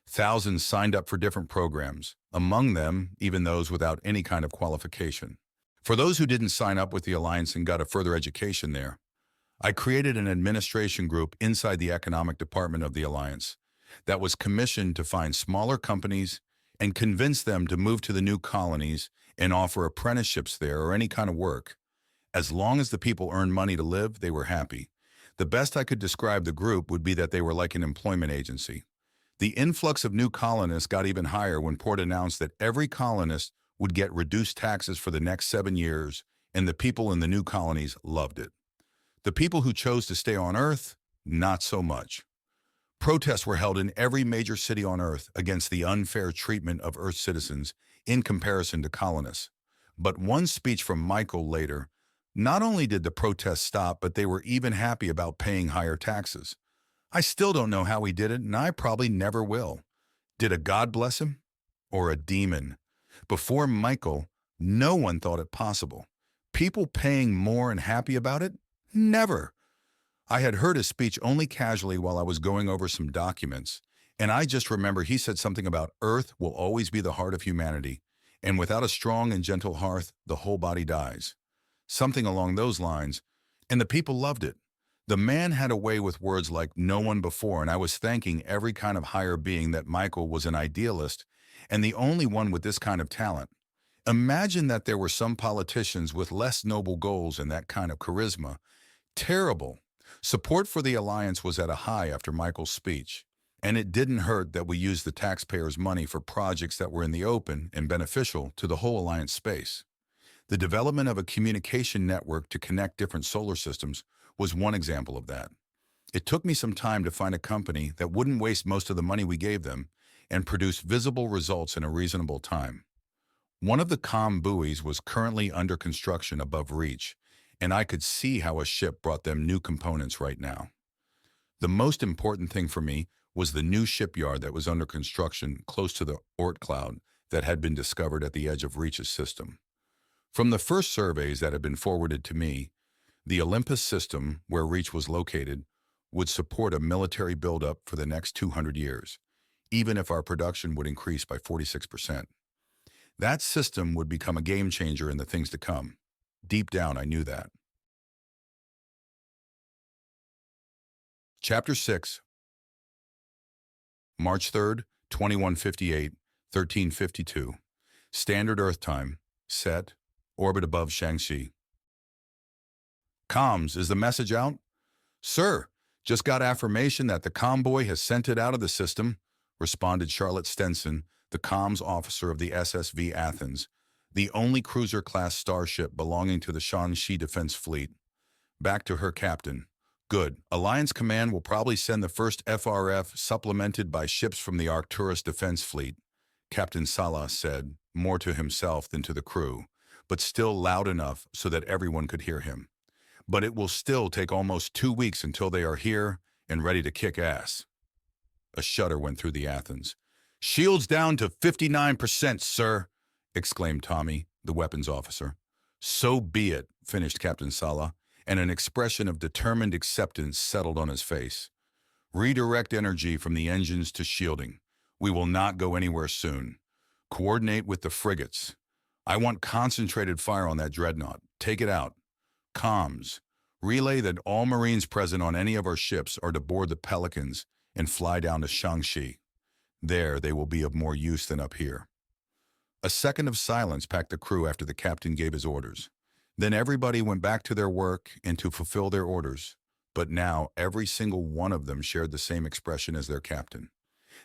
Speaker 1: Thousands signed up for different programs, among them even those without any kind of qualification. For those who didn't sign up with the Alliance and got a further education there, I created an administration group inside the economic department of the Alliance that was commissioned to find smaller companies and convince them to move to the new colonies and offer apprenticeships there or any kind of work. As long as the people earned money to live, they were happy. The best I could describe the group would be that they were like an employment agency. The influx of new colonists got even higher when Port announced that every colonist would get reduced taxes for the next 7 years, and the people in the new colonies loved it. The people who chose to stay on Earth, not so much. Protests were held in every major city on Earth against the unfair treatment of Earth citizens in comparison to colonists. But one speech from Michael later, not only did the protests stop, but they were even happy about paying higher taxes. I still don't know how he did it, and I probably never will. Did a god bless him? Or a demon? Before Michael, no one thought it possible. People paying more and happy about it? Never. I had heard his speech only casually while I was going over some documents, and I just remember he said something about Earth will always be the heart of humanity, and without a strong and gentle hearth, the whole body dies. Something along those lines, and the people loved it. The man had a way with words like no one before, and I was thanking every kind of higher being that Michael was an idealist and the only one with this kind of talent. Imagine that there were some politicians with less noble goals and that kind of charisma. Terrible. Support for the Alliance was at a high after Michael's speech, and it didn't hurt that we used the taxpayers' money for projects that were in the open and beneficial to the whole Alliance space. The development of a communication network to connect different solar systems was one example of that. It took me some time to find a company that wouldn't waste most of the money we gave them and produce visible results in a reasonable time. One of the comm buoys was currently under construction above reach, and I could see how a ship brought them new components right now. The most important thing for me was the new shipyard that was under construction close to the Oort cloud that had been discovered at the edge of Reach's system. From the first surveys that had been forwarded to me, the Olympus system, where Reach was located, would support a military buildup for the next 200 years, even if our production would increase by 46%. That system would become a game changer in the things to come. Deep down, I knew that. Chapter 6, March 3rd, 2158, 1352. Standard Earth Time. Set. Orbit above Shangxi. Comms, is the message out? Sir, just got affirmation that the convoy has sent it out of the system, responded Charlotte Stenson, the comms officer of the SSV Athens, the only cruiser-class starship belonging to the Shangxi Defense Fleet. Back to her captain. Good. Alliance Command will probably send the first FRF supplemented by ships from the Arcturus Defense Fleet, Captain Salah said, more to himself than to the crew, but still loud enough so that everyone could hear him. But it will still take almost 2 weeks until they are here and ready to kick ass. A shudder went through the Athens. Shields down to 59%, sir, exclaimed Tommy, the weapons officer. So be it, finished Captain Salah, and an expression of determined acceptance settled on his face. Redirect energy from the engines to shielding. We will not go anywhere soon. Coordinate with the frigates. I want concentrated fire on that dreadnought. Take it out. Comms. Relay that all Marines present on any of our ships are to board the Pelicans and fly down to Shangxi. There they will be of more use than up here. A second of silence packed the crew after the captain gave his orders. Then everybody went back to their work and to fulfill their orders. But now every single one of them shared the same expression as their captain.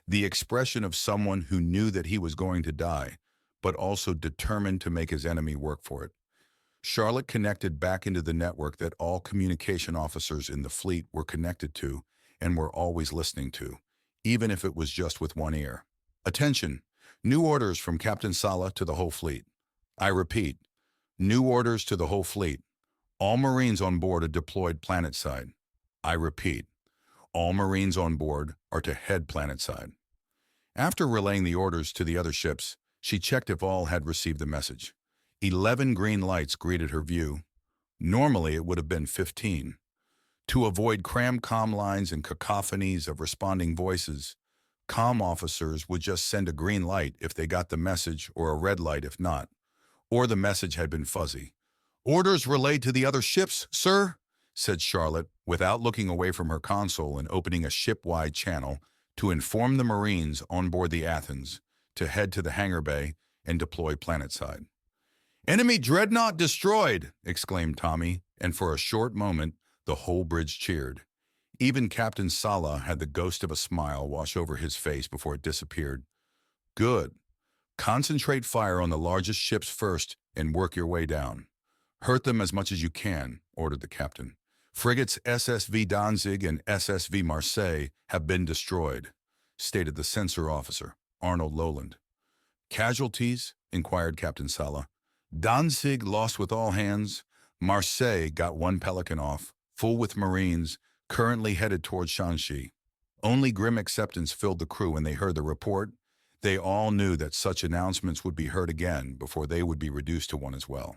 Speaker 1: The expression of someone who knew that he was going to die, but also determined to make his enemy work for it. Charlotte connected back into the network that all communication officers in the fleet were connected to and were always listening to, even if it was just with one ear. Attention! New orders from Captain Sala to the whole fleet. I repeat, new orders to the whole fleet. All Marines on board are deployed planetside. I repeat, all Marines on board are to head planetside. After relaying the orders to the other ships, she checked if all had received the message. 11 green lights greeted her view. Normally it would have been 15. To avoid crammed comm lines and cacophonies of responding voices, comm officers would just send a green light if they got the message or a red light if not, or the message had been fuzzy. Orders relayed to the other ships, sir, said Charlotte, without looking away from her console and opening a ship-wide channel to inform the Marines on board the Athens to head to the hangar bay and deploy planetside. Enemy dreadnought destroyed, exclaimed Tommy, and for a short moment, the whole bridge cheered. Even Captain Sala had the ghost of a smile wash over his face before it disappeared. Good. Concentrate fire on the largest ships first and work your way down. Hurt them as much as you can, ordered the captain. Frigates SSV Danzig and SSV Marseille have been destroyed, stated the censor officer, Arnold Lowland. Casualties? Inquired Captain Sala. Danzig lost with all hands. Marseille got one Pelican off, full with Marines, currently headed towards Shanxi. Only grim acceptance filled the crew when they heard the report. They all knew that such announcements would be heard again before they would be reduced to one as well.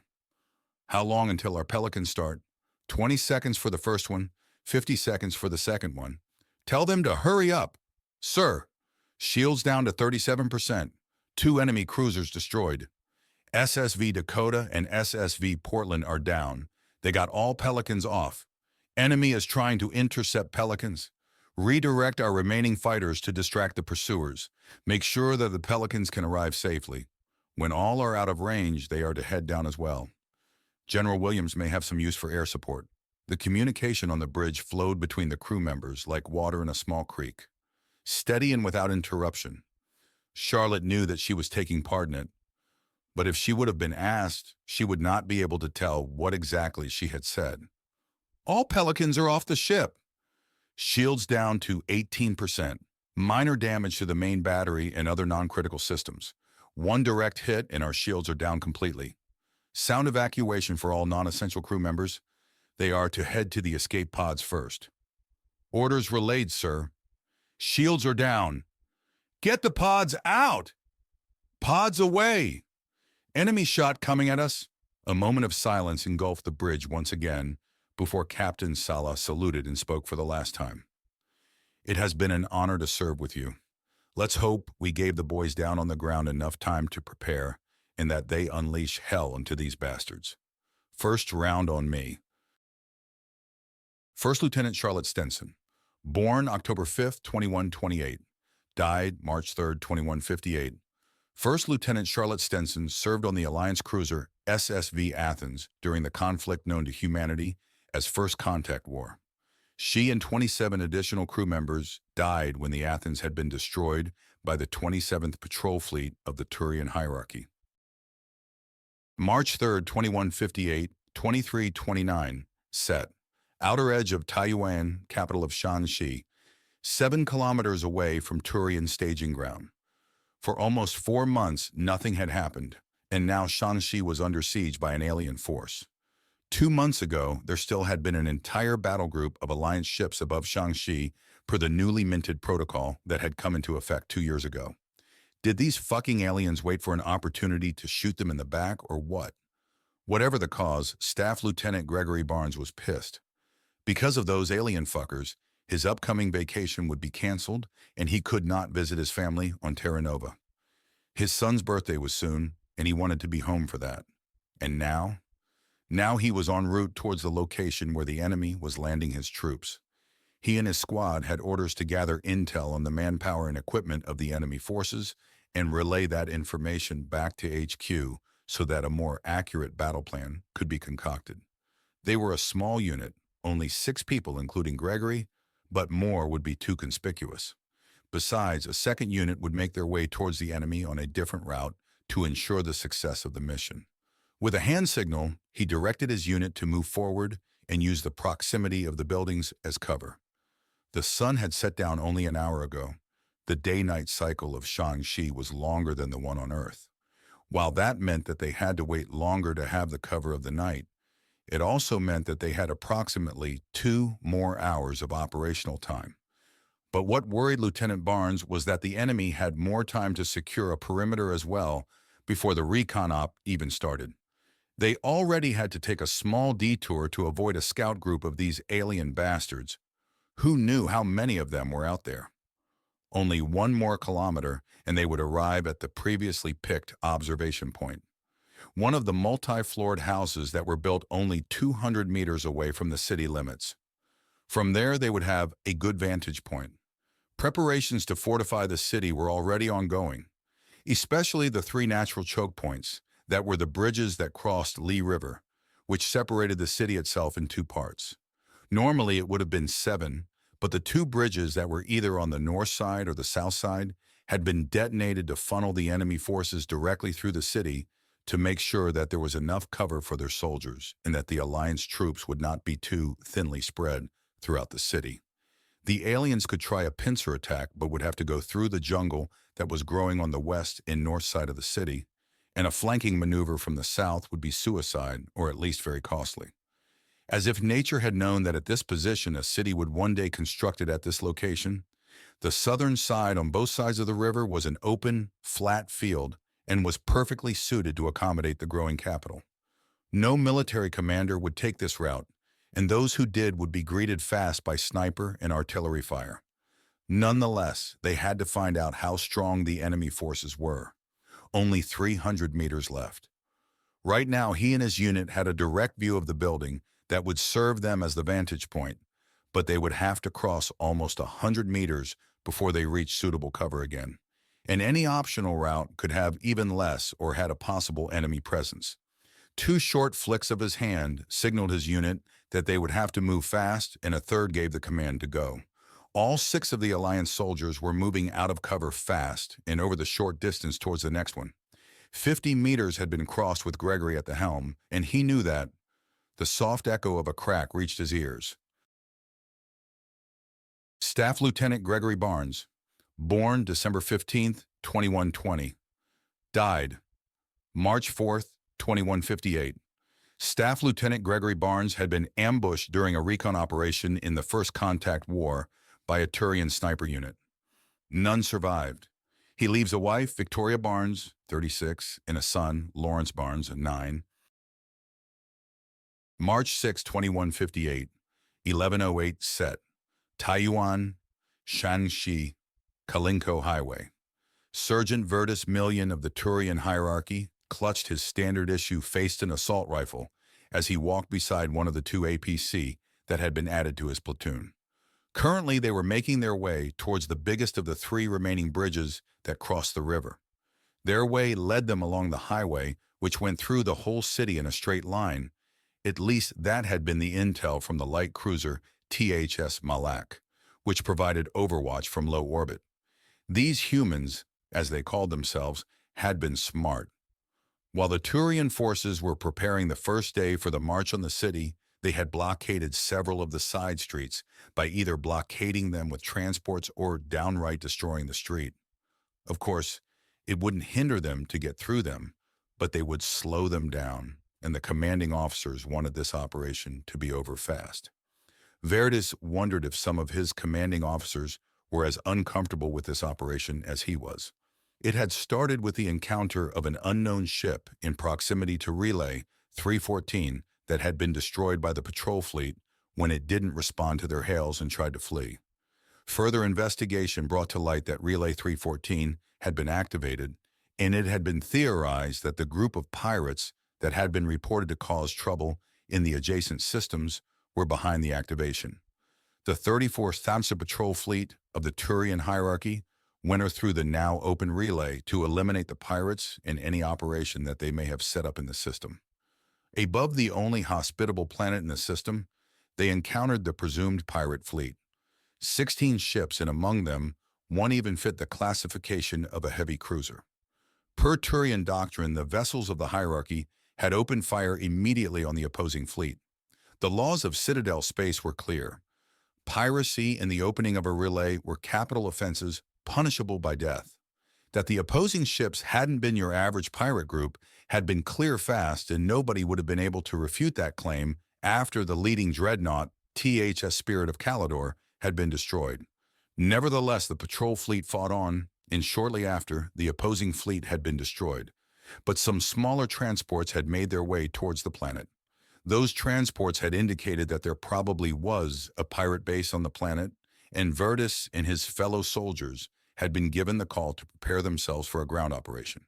Speaker 1: How long until our Pelicans start? 20 seconds for the first one, 50 seconds for the second one. Tell them to hurry up. Sir, shields down to 37%. 2 enemy cruisers destroyed. SSV Dakota and SSV Portland are down. They got all Pelicans off. Enemy is trying to intercept Pelicans. Redirect our remaining fighters to distract the pursuers. Make sure that the Pelicans can arrive safely. When all are out of range, they are to head down as well. General Williams may have some use for air support. The communication on the bridge flowed between the crew members like water in a small creek. Steady and without interruption. Charlotte knew that she was taking part in it, but if she would have been asked, she would not be able to tell what exactly she had said. All Pelicans are off the ship. Shields down to 18%. Minor damage to the main battery and other non-critical systems. One direct hit and our shields are down completely. Sound evacuation for all non-essential crew members. They are to head to the escape pods first. Orders relayed, sir. Shields are down. Get the pods out! Pods away! Enemy shot coming at us. A moment of silence engulfed the bridge once again before Captain Sala saluted and spoke for the last time. It has been an honor to serve with you. Let's hope we gave the boys down on the ground enough time to prepare and that they unleash hell into these bastards. First round on me. First Lieutenant Charlotte Stenson. Born October 5th, 2128. Died March 3rd, 2158. First Lieutenant Charlotte Stenson served on the Alliance cruiser SSV Athens during the conflict known to humanity as First Contact War. She and 27 additional crew members died when the Athens had been destroyed by the 27th Patrol Fleet of the Turian hierarchy. March 3rd, 2158, 2329, set. Outer edge of Taiyuan, capital of Shanxi, 7 kilometers away from Turian staging ground. For almost 4 months, nothing had happened, and now Shanxi was under siege by an alien force. 2 months ago, there still had been an entire battle group of Alliance ships above Shanxi per the newly minted protocol that had come into effect 2 years ago. Did these fucking aliens wait for an opportunity to shoot them in the back or what? Whatever the cause, Staff Lieutenant Gregory Barnes was pissed. Because of those alien fuckers, his upcoming vacation would be canceled and he could not visit his family on Terra Nova. His son's birthday was soon and he wanted to be home for that. And now? Now he was en route towards the location where the enemy was landing his troops. He and his squad had orders to gather intel on the manpower and equipment of the enemy forces and relay that information back to HQ so that a more accurate battle plan could be concocted. They were a small unit, only 6 people including Gregory, but more would be too conspicuous. Besides, a second unit would make their way towards the enemy on a different route to ensure the success of the mission. With a hand signal, he directed his unit to move forward and use the proximity of the buildings as cover. The sun had set down only an hour ago. The day-night cycle of Shang-Chi was longer than the one on Earth. While that meant that they had to wait longer to have the cover of the night, it also meant that they had approximately 2 more hours of operational time. But what worried Lieutenant Barnes was that the enemy had more time to secure a perimeter as well before the recon op even started. They already had to take a small detour to avoid a scout group of these alien bastards. Who knew how many of them were out there? Only 1 more kilometer and they would arrive at the previously picked observation point. One of the multi-floored houses that were built only 200 meters away from the city limits. From there, they would have a good vantage point. Preparations to fortify the city were already ongoing, especially the 3 natural choke points that were the bridges that crossed Lee River, which separated the city itself in 2 parts. Normally, it would have been 7, but the 2 bridges that were either on the north side or the south side had been detonated to funnel the enemy forces directly through the city to make sure that there was enough cover for their soldiers and that the Alliance troops would not be too thinly spread throughout the city. The aliens could try a pincer attack, but would have to go through the jungle that was growing on the west and north side of the city, and a flanking maneuver from the south would be suicide, or at least very costly. As if nature had known that at this position a city would one day construct it at this location, the southern side on both sides of the river was an open, flat field and was perfectly suited to accommodate the growing capital. No military commander would take this route, and those who did would be greeted fast by sniper and artillery fire. Nonetheless, they had to find out how strong the enemy forces were. Only 300 meters left. Right now, he and his unit had a direct view of the building that would serve them as the vantage point, but they would have to cross almost 100 meters before they reached suitable cover again. And any optional route could have even less or had a possible enemy presence. 2 short flicks of his hand signaled his unit that they would have to move fast, and a third gave the command to go. All 6 of the Alliance soldiers were moving out of cover fast and over the short distance towards the next one. 50 meters had been crossed with Gregory at the helm, and he knew that. The soft echo of a crack reached his ears. Staff Lieutenant Gregory Barnes, born December 15th, 2120. Died March 4th, 2158. Staff Lieutenant Gregory Barnes had been ambushed during a recon operation in the First Contact War by a Turian sniper unit. None survived. He leaves a wife, Victoria Barnes, 36, and a son, Lawrence Barnes, 9. March 6, 2158, 1108 set. Taiyuan, Shanxi, Kalinko Highway. Sergeant Vertus Million of the Turian hierarchy clutched his standard-issue Faiston assault rifle as he walked beside one of the 2 APC that had been added to his platoon. Currently, they were making their way towards the biggest of the 3 remaining bridges that crossed the river. Their way led them along the highway, which went through the whole city in a straight line. At least that had been the intel from the light cruiser THS Malak, which provided overwatch from low orbit. These humans, as they called themselves, had been smart. While the Turian forces were preparing the first day for the march on the city, they had blockaded several of the side streets by either blockading them with transports or downright destroying the street. Of course, it wouldn't hinder them to get through them, but they would slow them down, and the commanding officers wanted this operation to be over fast. Vertus wondered if some of his commanding officers were as uncomfortable with this operation as he was. It had started with the encounter of an unknown ship in proximity to Relay 314 that had been destroyed by the patrol fleet when it didn't respond to their hails and tried to flee. Further investigation brought to light that Relay 314 had been activated, and it had been theorized that the group of pirates that had been reported to cause trouble in the adjacent systems were behind the activation. The 34th Thamsa Patrol Fleet of the Turian hierarchy went through the now open relay to eliminate the pirates and any operation that they may have set up in the system. Above the only hospitable planet in the system, they encountered the presumed pirate fleet. 16 ships, and among them, one even fit the classification of a heavy cruiser. Per Turian doctrine, the vessels of the hierarchy had opened fire immediately on the opposing fleet. The laws of Citadel space were clear. Piracy and the opening of a relay were capital offenses punishable by death. That the opposing ships hadn't been your average pirate group had been clear fast, and nobody would have been able to refute that claim after the leading dreadnought, THS Spirit of Calidor, had been destroyed. Nevertheless, the patrol fleet fought on, and shortly after, the opposing fleet had been destroyed. But some smaller transports had made their way towards the planet. Those transports had indicated that there probably was a pirate base on the planet, and Virtus and his fellow soldiers had been given the call to prepare themselves for a ground operation.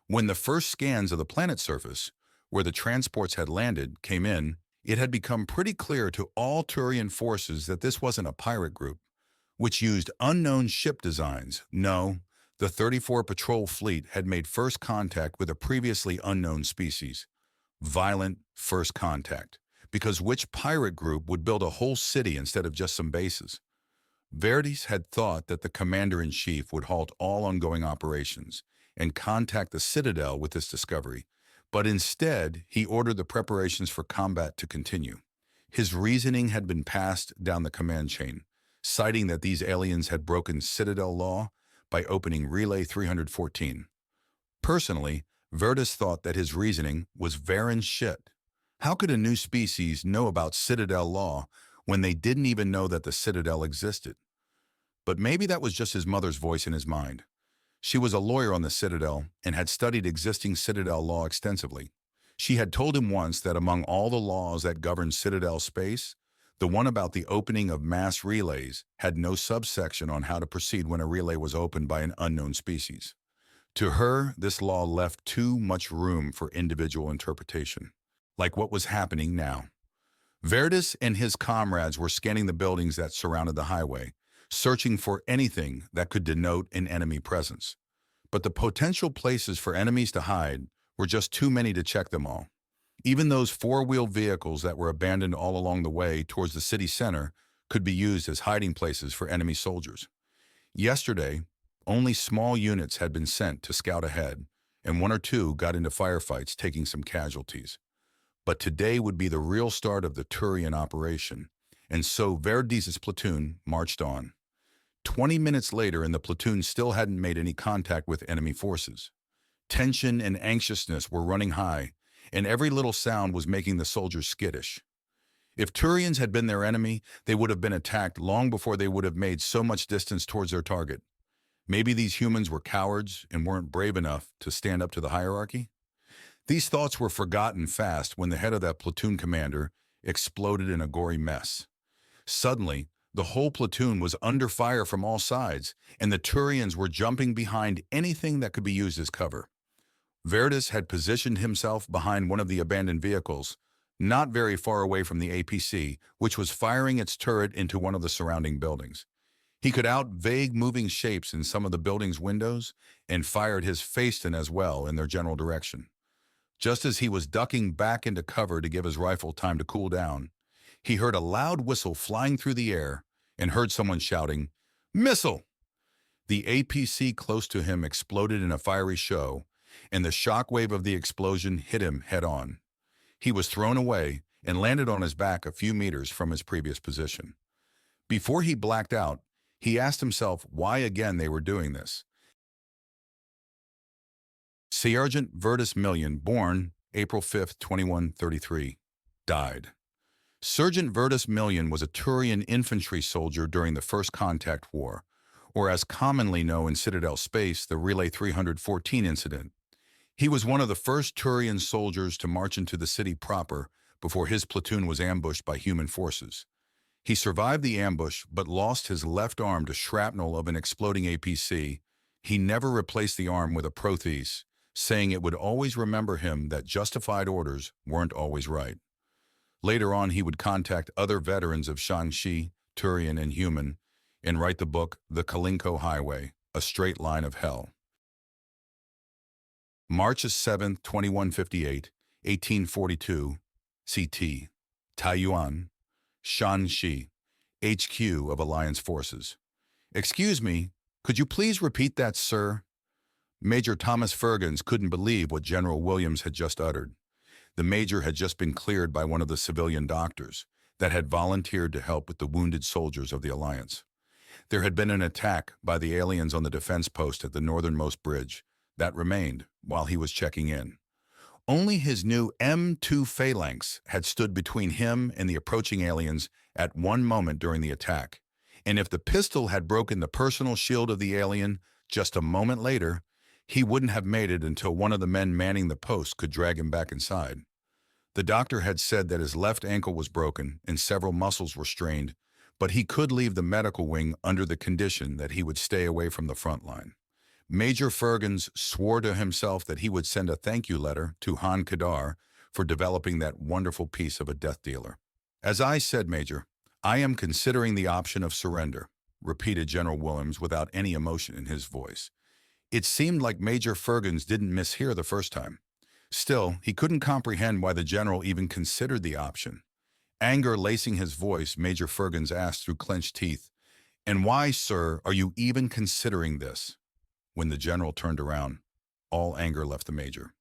Speaker 1: When the first scans of the planet's surface, where the transports had landed, came in, it had become pretty clear to all Turian forces that this wasn't a pirate group, which used unknown ship designs. No, the 34 Patrol Fleet had made first contact with a previously unknown species. Violent first contact, because which pirate group would build a whole city instead of just some bases? Verdes had thought that the commander-in-chief would halt all ongoing operations and contact the Citadel with this discovery, but instead he ordered the preparations for combat to continue. His reasoning had been passed down the command chain, citing that these aliens had broken Citadel law by opening Relay 314. Personally, Verdes thought that his reasoning was Varan shit. How could a new species know about Citadel law when they didn't even know that the Citadel existed? But maybe that was just his mother's voice in his mind. She was a lawyer on the Citadel and had studied existing Citadel law extensively. She had told him once that among all the laws that govern Citadel space, the one about the opening of mass relays had no subsection on how to proceed when a relay was opened by an unknown species. To her, this law left too much room for individual interpretation, like what was happening now. Verdes and his comrades were scanning the buildings that surrounded the highway, searching for anything that could denote an enemy presence. But the potential places for enemies to hide were just too many to check them all. Even those four-wheeled vehicles that were abandoned all along the way towards the city center could be used as hiding places for enemy soldiers. Yesterday, only small units had been sent to scout ahead, and one or two got into firefights, taking some casualties. But today would be the real start of the Turian operation, and so Verdes' platoon marched on. 20 minutes later, and the platoon still hadn't made any contact with enemy forces. Tension and anxiousness were running high, and every little sound was making the soldiers skittish. If Turians had been their enemy, they would have been attacked long before they would have made so much distance towards their target. Maybe these humans were cowards and weren't brave enough to stand up to the hierarchy? These thoughts were forgotten fast when the head of that platoon commander exploded in a gory mess. Suddenly, the whole platoon was under fire from all sides, and the Turians were jumping behind anything that could be used as cover. Verdes had positioned himself behind one of the abandoned vehicles, not very far away from the APC, which was firing its turret into one of the surrounding buildings. He could out vague moving shapes in some of the building's windows and fired his Faceton as well in their general direction. Just as he was ducking back into cover to give his rifle time to cool down, he heard a loud whistle flying through the air and heard someone shouting, "Missile!" The APC close to him exploded in a fiery show, and the shockwave of the explosion hit him head-on. He was thrown away and landed on his back a few meters from his previous position. Before he blacked out, he asked himself why again they were doing this. Sergeant Kurtis Miller, born April 5, 2133, died. Sergeant Kurtis Miller was a Turian infantry soldier during the First Contact War, or as commonly known in Citadel space, the Relay 314 incident. He was one of the first Turian soldiers to march into the city proper before his platoon was ambushed by human forces. He survived the ambush but lost his left arm to shrapnel of an exploding APC. He never replaced the arm with a prothese, saying it would always remember him that justified orders weren't always right. Later on, he would contact other veterans of Shanxi, Turian, and human, and write the book The Kalinko Highway, A Straight Line of Hell. March 7, 2158, 1842, CT, Taiyuan, Shanxi, HQ of Alliance Forces. "Excuse me, could you please repeat that, sir?" Major Thomas Fergens couldn't believe what General Williams had just uttered. The major had just been cleared by one of the civilian doctors that had volunteered to help with the wounded soldiers of the Alliance. There had been an attack by the aliens on the defense post at the northernmost bridge that remained while he was checking in. Only his new M2 phalanx had stood between him and the approaching aliens at one moment during the attack, and if the pistol had broken the personal shield of the alien just a moment later, he wouldn't have made it until one of the men manning the post could drag him back inside. The doctor had said that his left ankle was broken and several muscles were strained, but he could leave the medical wing under the condition that he would stay away from the front line. Major Fergens swore to himself that he would send a thank you letter to Han Kadar for developing that wonderful piece of a death dealer. As I said, Major, I am considering the option of surrender, repeated General Williams without any emotion in his voice. It seemed like Major Fergens didn't mishear the first time. Still, he couldn't comprehend why the general even considered the option. Anger lacing his voice, Major Fergens asked through clenched teeth, "And why, sir, are you even considering this?" When the general turned around, all anger left the major.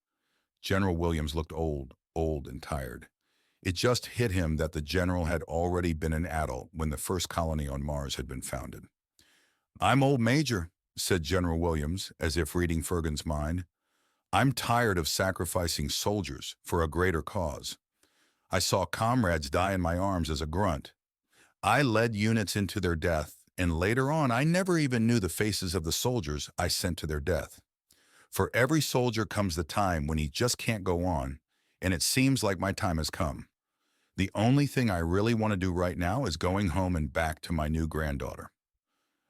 Speaker 1: General Williams looked old and tired. It just hit him that the general had already been an adult when the first colony on Mars had been founded. "I'm old, Major," said General Williams, as if reading Fergens' mind. "I'm tired of sacrificing soldiers for a greater cause. I saw comrades die in my arms as a grunt. I led units into their death, and later on I never even knew the faces of the soldiers I sent to their death. For every soldier comes the time when he just can't go on, and it seems like my time has come. The only thing I really want to do right now is going home and back to my new granddaughter."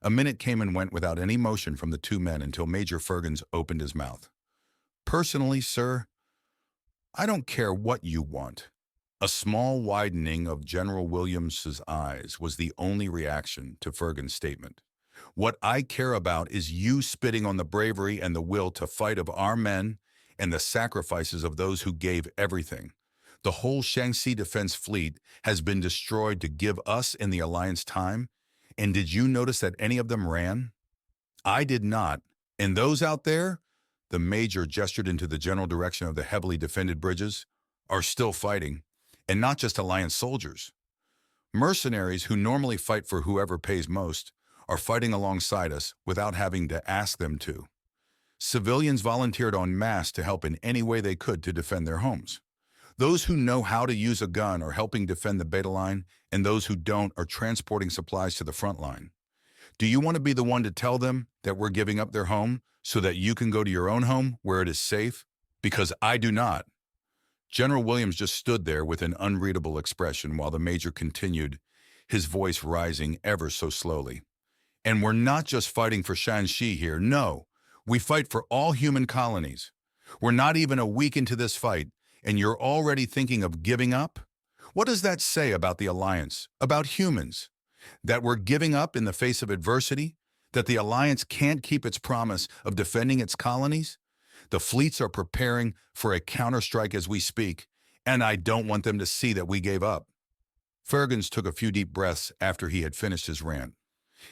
Speaker 1: A minute came and went without any motion from the two men until Major Fergens opened his mouth. "Personally, sir, I don't care what you want." A small widening of General Williams's eyes was the only reaction to Fergens' statement. "What I care about is you spitting on the bravery and the will to fight of our men and the sacrifices of those who gave everything. The whole Shaanxi defense fleet has been destroyed to give us and the Alliance time, and did you notice that any of them ran? I did not. And those out there," the major gestured into the general direction of the heavily defended bridges, "are still fighting. And not just Alliance soldiers. Mercenaries who normally fight for whoever pays most are fighting alongside us without having to ask them to. Civilians volunteered en masse to help in any way they could to defend their homes. Those who know how to use a gun are helping defend the beta line, and those who don't are transporting supplies to the front line. Do you want to be the one to tell them that we're giving up their home so that you can go to your own home where it is safe? Because I do not." General Williams just stood there with an unreadable expression while the major continued, his voice rising ever so slowly. "And we're not just fighting for Shaanxi here, no. We fight for all human colonies. We're not even a week into this fight, and you're already thinking of giving up? What does that say about the Alliance, about humans? That we're giving up in the face of adversity? That the Alliance can't keep its promise of defending its colonies? The fleets are preparing for a counterstrike as we speak, and I don't want them to see that we gave up." Fergens took a few deep breaths after he had finished his rant.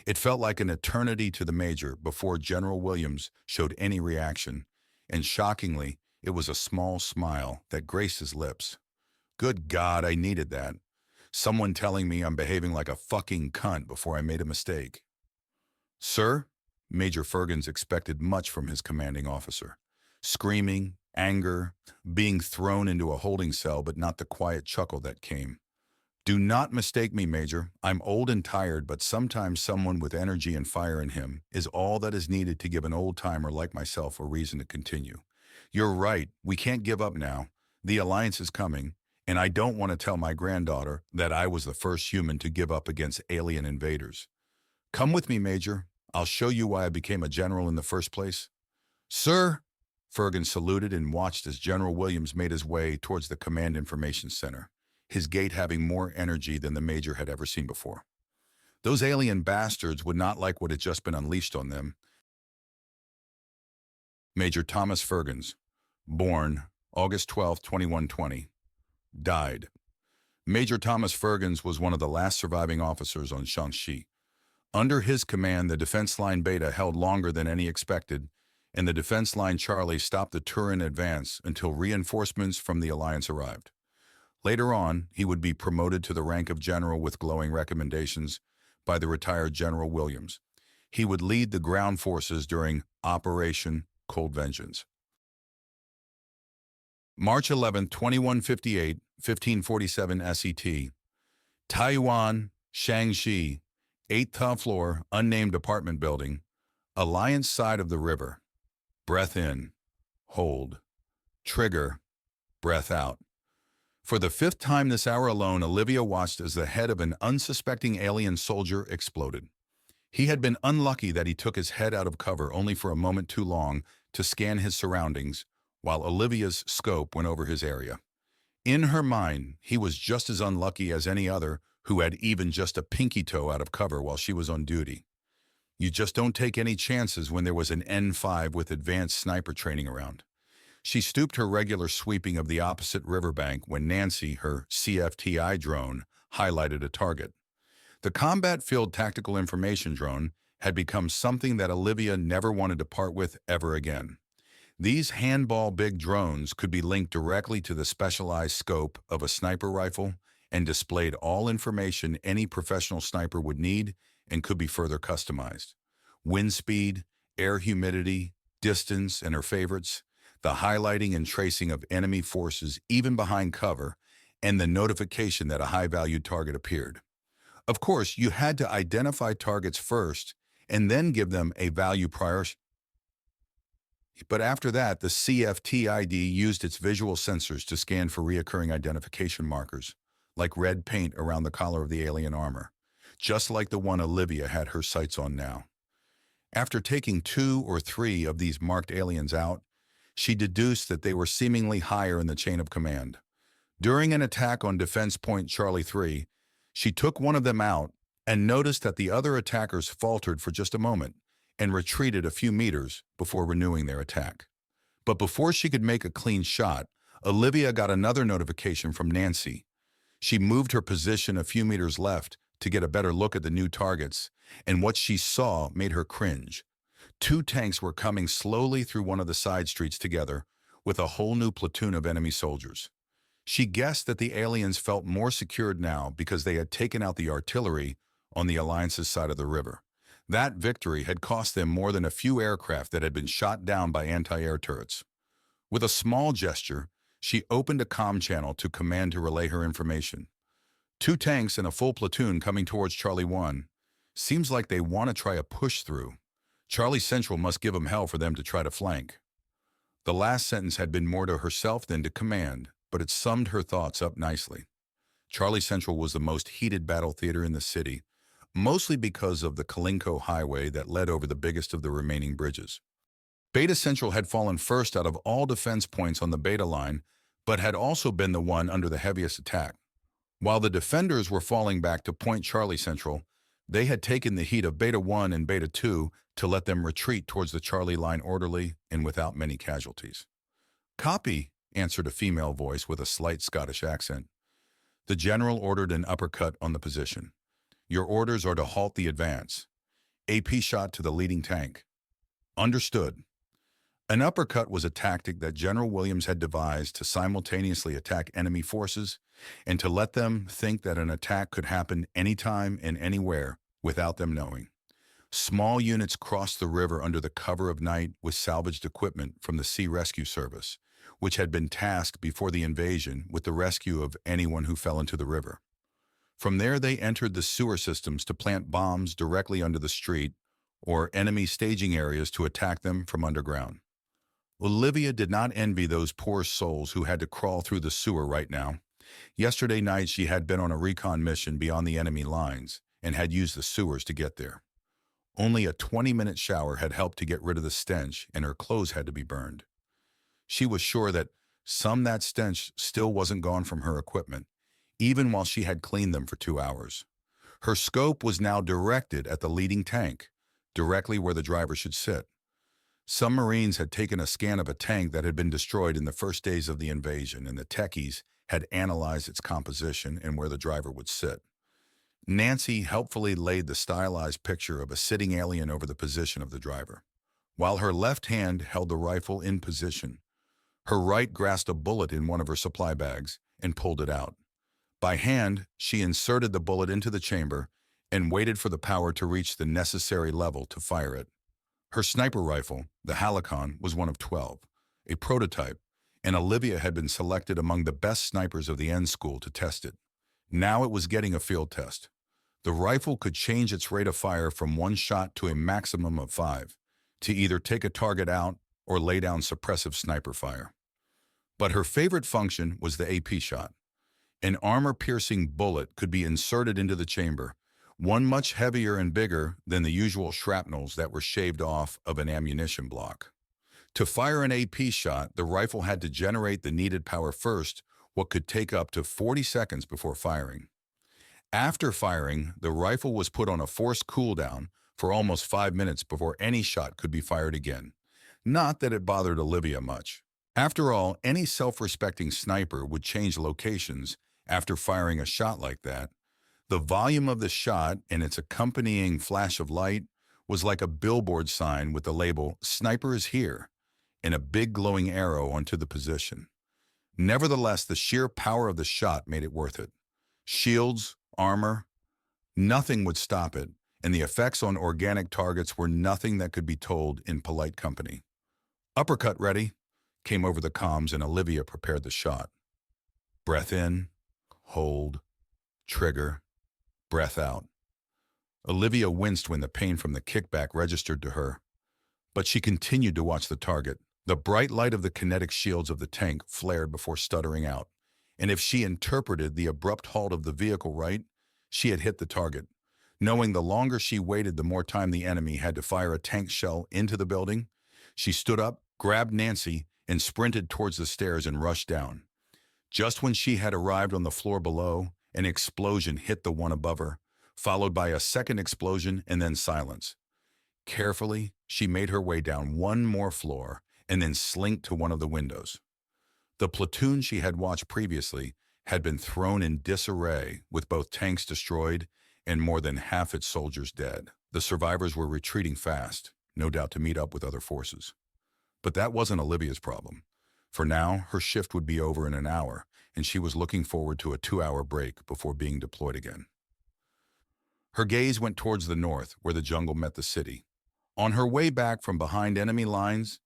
Speaker 1: It felt like an eternity to the major before General Williams showed any reaction, and shockingly, it was a small smile that graced his lips. Good God, I needed that. Someone telling me I'm behaving like a fucking cunt before I made a mistake. "Sir?" Major Fergens expected much from his commanding officer. Screaming, anger, being thrown into a holding cell, but not the quiet chuckle that came. "Do not mistake me, Major. I'm old and tired, but sometimes someone with energy and fire in him is all that is needed to give an old-timer like myself a reason to continue. You're right, we can't give up now. The Alliance is coming, and I don't want to tell my granddaughter that I was the first human to give up against alien invaders. Come with me, Major. I'll show you why I became a general in the first place." "Sir!" Fergens saluted and watched as General Williams made his way towards the Command Information Center, his gait having more energy than the major had ever seen before. Those alien bastards would not like what had just been unleashed on them. Major Thomas Fergens, born August 12, 2120, died. Major Thomas Fergens was one of the last surviving officers on Shaanxi. Under his command, the defense line Beta held longer than any expected, and the defense line Charlie stopped the Turin advance until reinforcements from the Alliance arrived. Later on, he would be promoted to the rank of general with glowing recommendations by the retired General Williams. He would lead the ground forces during Operation Cold Vengeance. March 11, 2158, 1547 SET. Taiyuan, Shangxi, 8th floor, unnamed apartment building, Alliance side of the river. Breath in, hold, trigger, breath out. For the 5th time this hour alone, Olivia watched as the head of an unsuspecting alien soldier exploded. He had been unlucky that he took his head out of cover only for a moment too long to scan his surroundings, while Olivia's scope went over his area. In her mind, he was just as unlucky as any other who had even just a pinky toe out of cover while she was on duty. You just don't take any chances when there was an N5 with advanced sniper training around. She stooped her regular sweeping of the opposite riverbank when Nancy, her CFTI drone, highlighted a target. The Combat Field Tactical Information Drone had become something that Olivia never wanted to part with ever again. These handball-big drones could be linked directly to the specialized scope of a sniper rifle and displayed all information any professional sniper would need and could be further customized. Wind speed, air humidity, distance, and her favorites, the highlighting and tracing of enemy forces even behind cover, and the notification that a high-valued target appeared. Of course, you had to identify targets first and then give them a value priority. But after that, the CFTID used its visual sensors to scan for reoccurring identification markers, like red paint around the collar of the alien armor, just like the one Olivia had her sights on now. After taking 2 or 3 of these marked aliens out, she deduced that they were seemingly higher in the chain of command. During an attack on Defense Point Charlie 3, she took one of them out and noticed that the other attackers faltered for just a moment and retreated a few meters before renewing their attack. But before she could make a clean shot, Olivia got another notification from Nancy. She moved her position a few meters left to get a better look at the new targets, and what she saw made her cringe. 2 tanks were coming slowly through one of the side streets together with a whole new platoon of enemy soldiers. She guessed that the aliens felt more secured now because they had taken out the artillery on the Alliance's side of the river. That victory had cost them more than a few aircraft that had been shot down by anti-air turrets. With a small gesture, she opened a comm channel to command to relay her information. 2 tanks and a full platoon coming towards Charlie 1. Seems like they want to try a push-through. Charlie Central must give them hell for them to try to flank. The last sentence had been more to herself than to command, but it summed her thoughts up nicely. Charlie Central was the most heated battle theater in the city, mostly because of the Kalinko highway that led over the biggest of the remaining bridges. Beta Central had fallen first out of all defense points on the Beta line, but had also been the one under the heaviest attack. While the defenders were falling back to Point Charlie Central, they had taken the heat of Beta 1 and Beta 2 to let them retreat towards the Charlie line orderly and without many casualties. "Copy," answered a female voice with a slight Scottish accent. The general ordered an uppercut on the position. "Your orders are to halt the advance. AP shot to the leading tank." "Understood." An uppercut was a tactic that General Williams had devised to simultaneously attack enemy forces and to let them think that an attack could happen anytime and anywhere without them knowing. Small units crossed the river under the cover of night with salvaged equipment from the Sea Rescue Service, which had been tasked before the invasion with the rescue of anyone who fell into the river. From there they entered the sewer systems to plant bombs directly under the street or enemy staging areas to attack them from underground. Olivia did not envy those poor souls who had to crawl through the sewer right now. Yesterday night she had been on a recon mission beyond the enemy lines and had used the sewers to get there. Only a 20-minute shower had helped to get rid of the stench, and her clothes had to be burned. She was sure that that stench still wasn't gone from her equipment, even while she had cleaned them for 2 hours. Her scope was now directed at the leading tank, directly where the driver should sit. Some Marines had taken a scan of a tank that had been destroyed in the first days of the invasion, and the techies had analyzed its composition and where the driver would sit. Nancy helpfully laid the stylized picture of a sitting alien over the position of the driver. while her left hand held the rifle in position. Her right grasped a bullet in one of her supply bags and pulled it out. By hand, she inserted the bullet into the chamber and waited for the power to reach the necessary level to fire it. Her sniper rifle, the Halcyon, was one of 12, a prototype, and Olivia had been selected among the best snipers of the N school to test it. Now it was getting a field test. The rifle could change its rate of fire from 1 shot to a maximum of 5, to either take a target out or lay down suppressive sniper fire. But her favorite function was the AP shot. An armor-piercing bullet could be inserted into the chamber, one much heavier and bigger than the usual shrapnels that were shaved off of an ammunition block. To fire an AP shot, the rifle had to generate the needed power first, what could take up to 40 seconds before firing. After firing, the rifle was put on a forced cooldown for almost 5 minutes before any shot could be fired again. Not that it bothered Olivia much. After all, any self-respecting sniper would change locations after firing a shot like that. The volume of the shot and its accompanying flash of light was like a billboard sign with the label, "Sniper is here," and a big glowing arrow onto the position. Nevertheless, the sheer power of the shot made it worth it. Shields, armor, nothing would stop it, and the effects on organic targets were nothing that could be told in polite company. "Uppercut ready," came over the comms, and Olivia prepared the shot. Breath in, hold, trigger, breath out. Olivia winced when the pain from the kickback registered to her, but she continued to watch the target. The bright light of the kinetic shields of the tank flared before stuttering out, and if she interpreted the abrupt halt of the vehicle right, she had hit the target. Knowing the longer she waited, the more time the enemy had to fire a tank shell into the building, she stood up, grabbed Nancy, and sprinted towards the stairs and rushed down. Just when she had arrived on the floor below, an explosion hit the one above her, followed by a second explosion and then silence. Carefully, she made her way down one more floor and then slinked to one of the windows. The platoon she had watched previously had been thrown in disarray, with both tanks destroyed and more than half its soldiers dead. The survivors were retreating fast, no doubt to meet up with other forces. But that wasn't Olivia's problem. For now, her shift would be over in an hour, and she was looking forward to a 2-hour break before being deployed again. Her gaze went towards the north, where the jungle met the city. On her way back from behind enemy lines,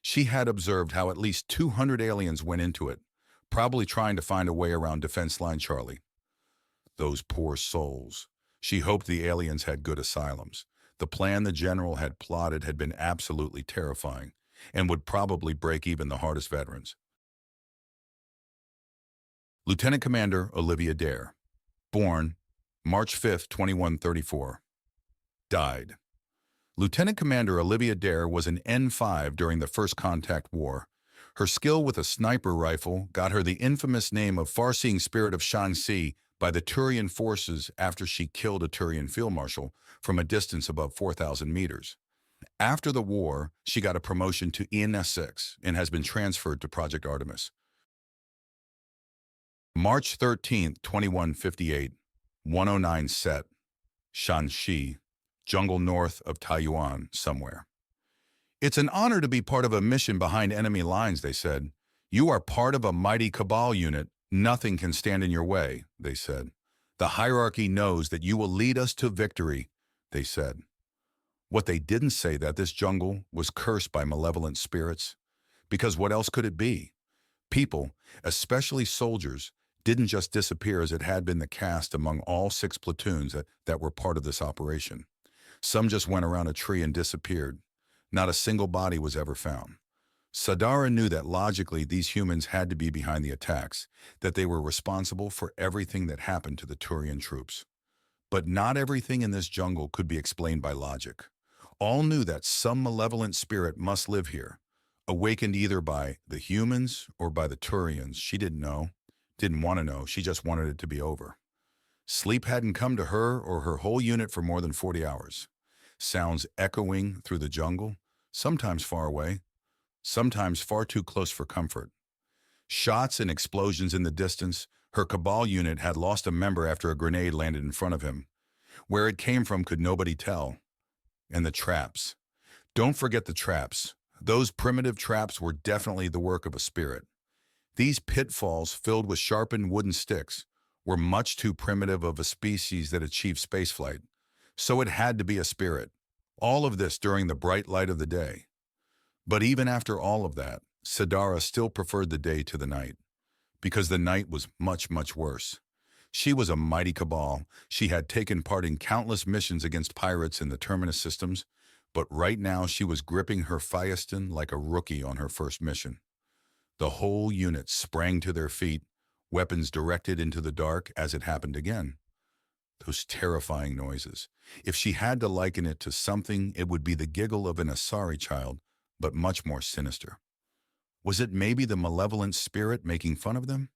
Speaker 1: she had observed how at least 200 aliens went into it, probably trying to find a way around Defense Line Charlie. Those poor souls. She hoped the aliens had good asylums. The plan the general had plotted had been absolutely terrifying, and would probably break even the hardest veterans. Lieutenant Commander Olivia Dare, born March 5, 2134, died. Lieutenant Commander Olivia Dare was an N5 during the First Contact War. Her skill with a sniper rifle got her the infamous name of Far-Seeing Spirit of Shanxi by the Turian forces after she killed a Turian field marshal from a distance above 4,000 meters. After the war, she got a promotion to ENS-6 and has been transferred to Project Artemis. March 13, 2158, 109 Set, Shanxi, jungle north of Taiyuan somewhere. "It's an honor to be part of a mission behind enemy lines," they said. "You are part of a mighty Cabal unit. Nothing can stand in your way," they said. "The hierarchy knows that you will lead us to victory," they said. What they didn't say that this jungle was cursed by malevolent spirits, because what else could it be? People, especially soldiers, didn't just disappear as it had been the case among all 6 platoons that were part of this operation. Some just went around a tree and disappeared. Not a single body was ever found. Sadara knew that logically these humans had to be behind the attacks, that they were responsible for everything that happened to the Turian troops. But not everything in this jungle could be explained by logic. All knew that some malevolent spirit must live here, awakened either by the humans or by the Turians. She didn't know, didn't want to know, she just wanted it to be over. Sleep hadn't come to her or her whole unit for more than 40 hours. Sounds echoing through the jungle, sometimes far away, sometimes far too close for comfort. Shots and explosions in the distance. Her Cabal unit had lost a member after a grenade landed in front of him. Where it came from could nobody tell. And the traps. Don't forget the traps. Those primitive traps were definitely the work of a spirit. These pitfalls, filled with sharpened wooden sticks, were much too primitive of a species that achieved spaceflight, so it had to be a spirit. All of this during the bright light of the day. But even after all of that, Sidara still preferred the day to the night, because the night was much, much worse. She was a mighty cabal. She had taken part in countless missions against pirates in the Terminus systems, but right now she was gripping her Fiaston like a rookie on her first mission. The whole unit sprang to their feet, weapons directed into the dark as it happened again. Those terrifying noises. If she had to liken it to something, it would be the giggle of an Asari child, but much more sinister. Was it maybe the malevolent spirit making fun of them?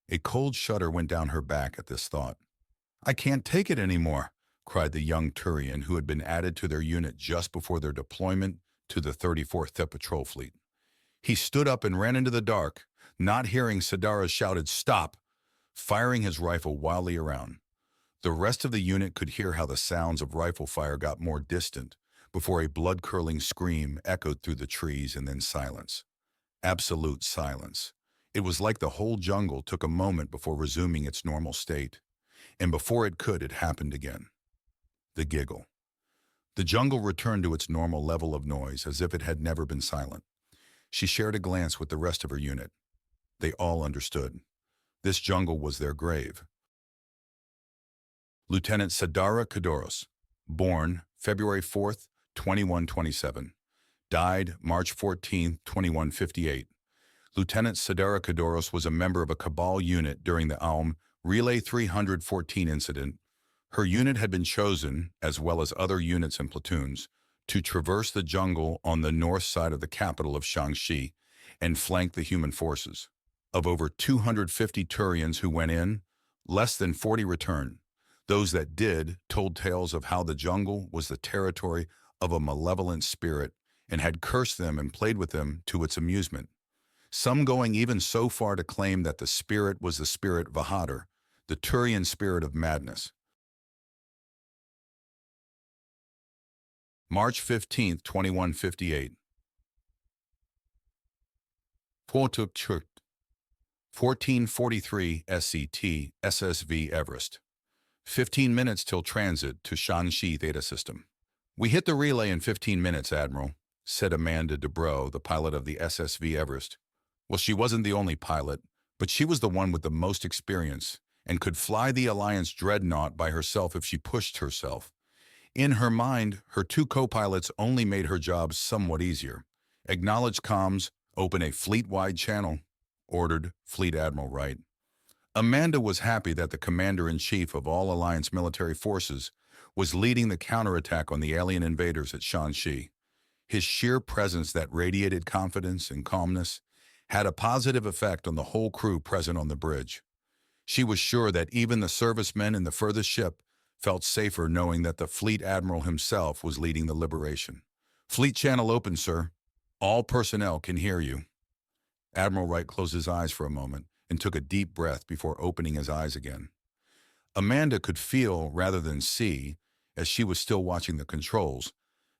Speaker 1: A cold shudder went down her back at this thought. "I can't take it anymore," cried the young Turian who had been added to their unit just before their deployment to the 34th Thep Patrol Fleet. He stood up and ran into the dark, not hearing Sidara's shouted, "Stop!" firing his rifle wildly around. The rest of the unit could hear how the sounds of rifle fire got more distant before a blood-curdling scream echoed through the trees and then silence. Absolute silence. It was like the whole jungle took a moment before resuming its normal state. And before it could, it happened again. The giggle. The jungle returned to its normal level of noise as if it had never been silent. She shared a glance with the rest of her unit. They all understood. This jungle was their grave. Lieutenant Sidara Kadoros, born February 4th, 2127. Died March 14th, 2158. Lieutenant Sidara Kadoros was a member of a Cabal unit during the Alm Relay 314 incident. Her unit had been chosen, as well as other units and platoons, to traverse the jungle on the north side of the capital of Shaanxi and flank the human forces. Of over 250 Turians who went in, less than 40 returned. Those that did told tales of how the jungle was the territory of a malevolent spirit and had cursed them and played with them to its amusement. Some going even so far to claim that the spirit was the spirit Vahadr, the Turian spirit of madness. March 15th, 2158. Płotuk Churt, 1443 SCT, SSV Everest. 15 minutes till transit to Shaanxi Theta System. "We hit the relay in 15 minutes, Admiral," said Amanda Dubrow, the pilot of the SSV Everest. Well, she wasn't the only pilot, but she was the one with the most experience and could fly the Alliance dreadnought by herself if she pushed herself. In her mind, her two co-pilots only made her job somewhat easier. "Acknowledge comms, open a fleet-wide channel," ordered Fleet Admiral Wright. Amanda was happy that the commander-in-chief of all Alliance military forces was leading the counterattack on the alien invaders at Shaanxi. His sheer presence that radiated confidence and calmness had a positive effect on the whole crew present on the bridge. She was sure that even the servicemen in the furthest ship felt safer knowing that the Fleet Admiral himself was leading the liberation. "Fleet channel open, sir. All personnel can hear you." Admiral Wright closed his eyes for a moment and took a deep breath before opening his eyes again. Amanda could feel, rather than see, as she was still watching the controls,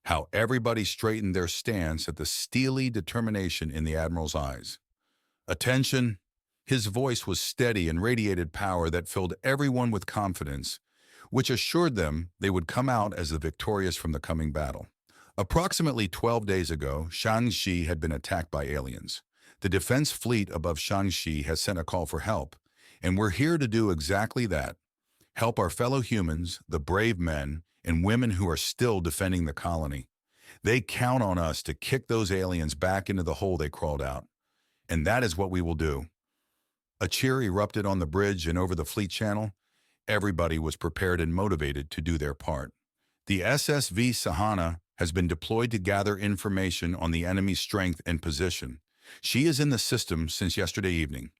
Speaker 1: how everybody straightened their stance at the steely determination in the Admiral's eyes. "Attention!" His voice was steady and radiated power that filled everyone with confidence, which assured them they would come out as the victorious from the coming battle. Approximately 12 days ago, Shaanxi had been attacked by aliens. The defense fleet above Shaanxi has sent a call for help, and we're here to do exactly that. Help our fellow humans, the brave men and women who are still defending the colony. They count on us to kick those aliens back into the hole they crawled out. And that is what we will do. A cheer erupted on the bridge and over the fleet channel. Everybody was prepared and motivated to do their part. The SSV Sahana has been deployed to gather information on the enemy's strength and position. She is in the system since yesterday evening.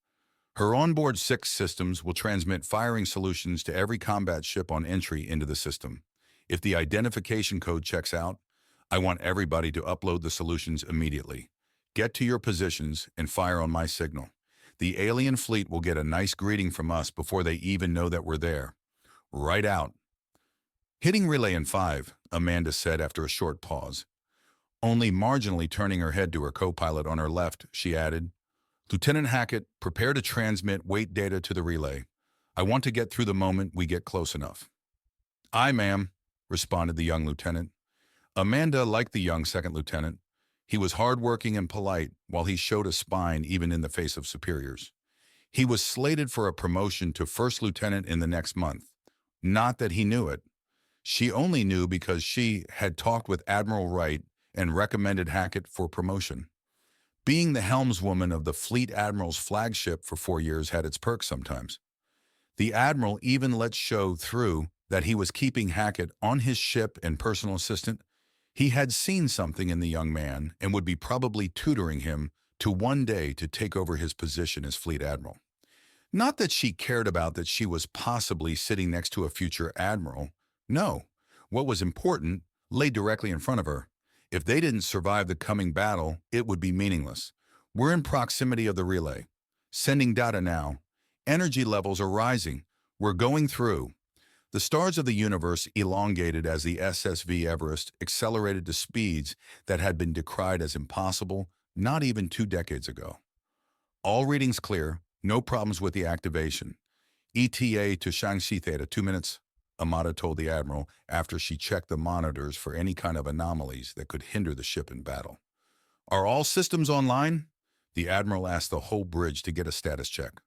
Speaker 1: Her onboard 6 systems will transmit firing solutions to every combat ship on entry into the system. If the identification code checks out, I want everybody to upload the solutions immediately. Get to your positions and fire on my signal. The alien fleet will get a nice greeting from us before they even know that we're there. Right out. "Hitting relay in 5, Amanda said after a short pause. Only marginally turning her head to her co-pilot on her left, she added, "Lieutenant Hackett, prepare to transmit weight data to the relay. I want to get through the moment we get close enough." "Aye, ma'am," responded the young lieutenant. Amanda liked the young second lieutenant. He was hardworking and polite, while he showed a spine even in the face of superiors. He was slated for a promotion to first lieutenant in the next month. Not that he knew it. She only knew because she had talked with Admiral Wright and recommended Hackett for promotion. Being the helmswoman of the fleet admiral's flagship for 4 years had its perks sometimes. The admiral even let show through that he was keeping Hackett on his ship and personal assistant. He had seen something in the young man and would be probably tutoring him to one day to take over his position as fleet admiral. Not that she cared about that she was possibly sitting next to a future admiral. No, what was important lay directly in front of her. If they didn't survive the coming battle, it would be meaningless. We're in proximity of the relay. Sending data now. Energy levels are rising. We're going through. The stars of the universe elongated as the SSV Everest accelerated to speeds that had been decried as impossible not even 2 decades ago. All readings clear, no problems with the activation. ETA to Shaanxi Theta, 2 minutes, Amada told the Admiral after she checked the monitors for any kind of anomalies that could hinder the ship in battle. "Are all systems online?" The Admiral asked the whole bridge to get a status check.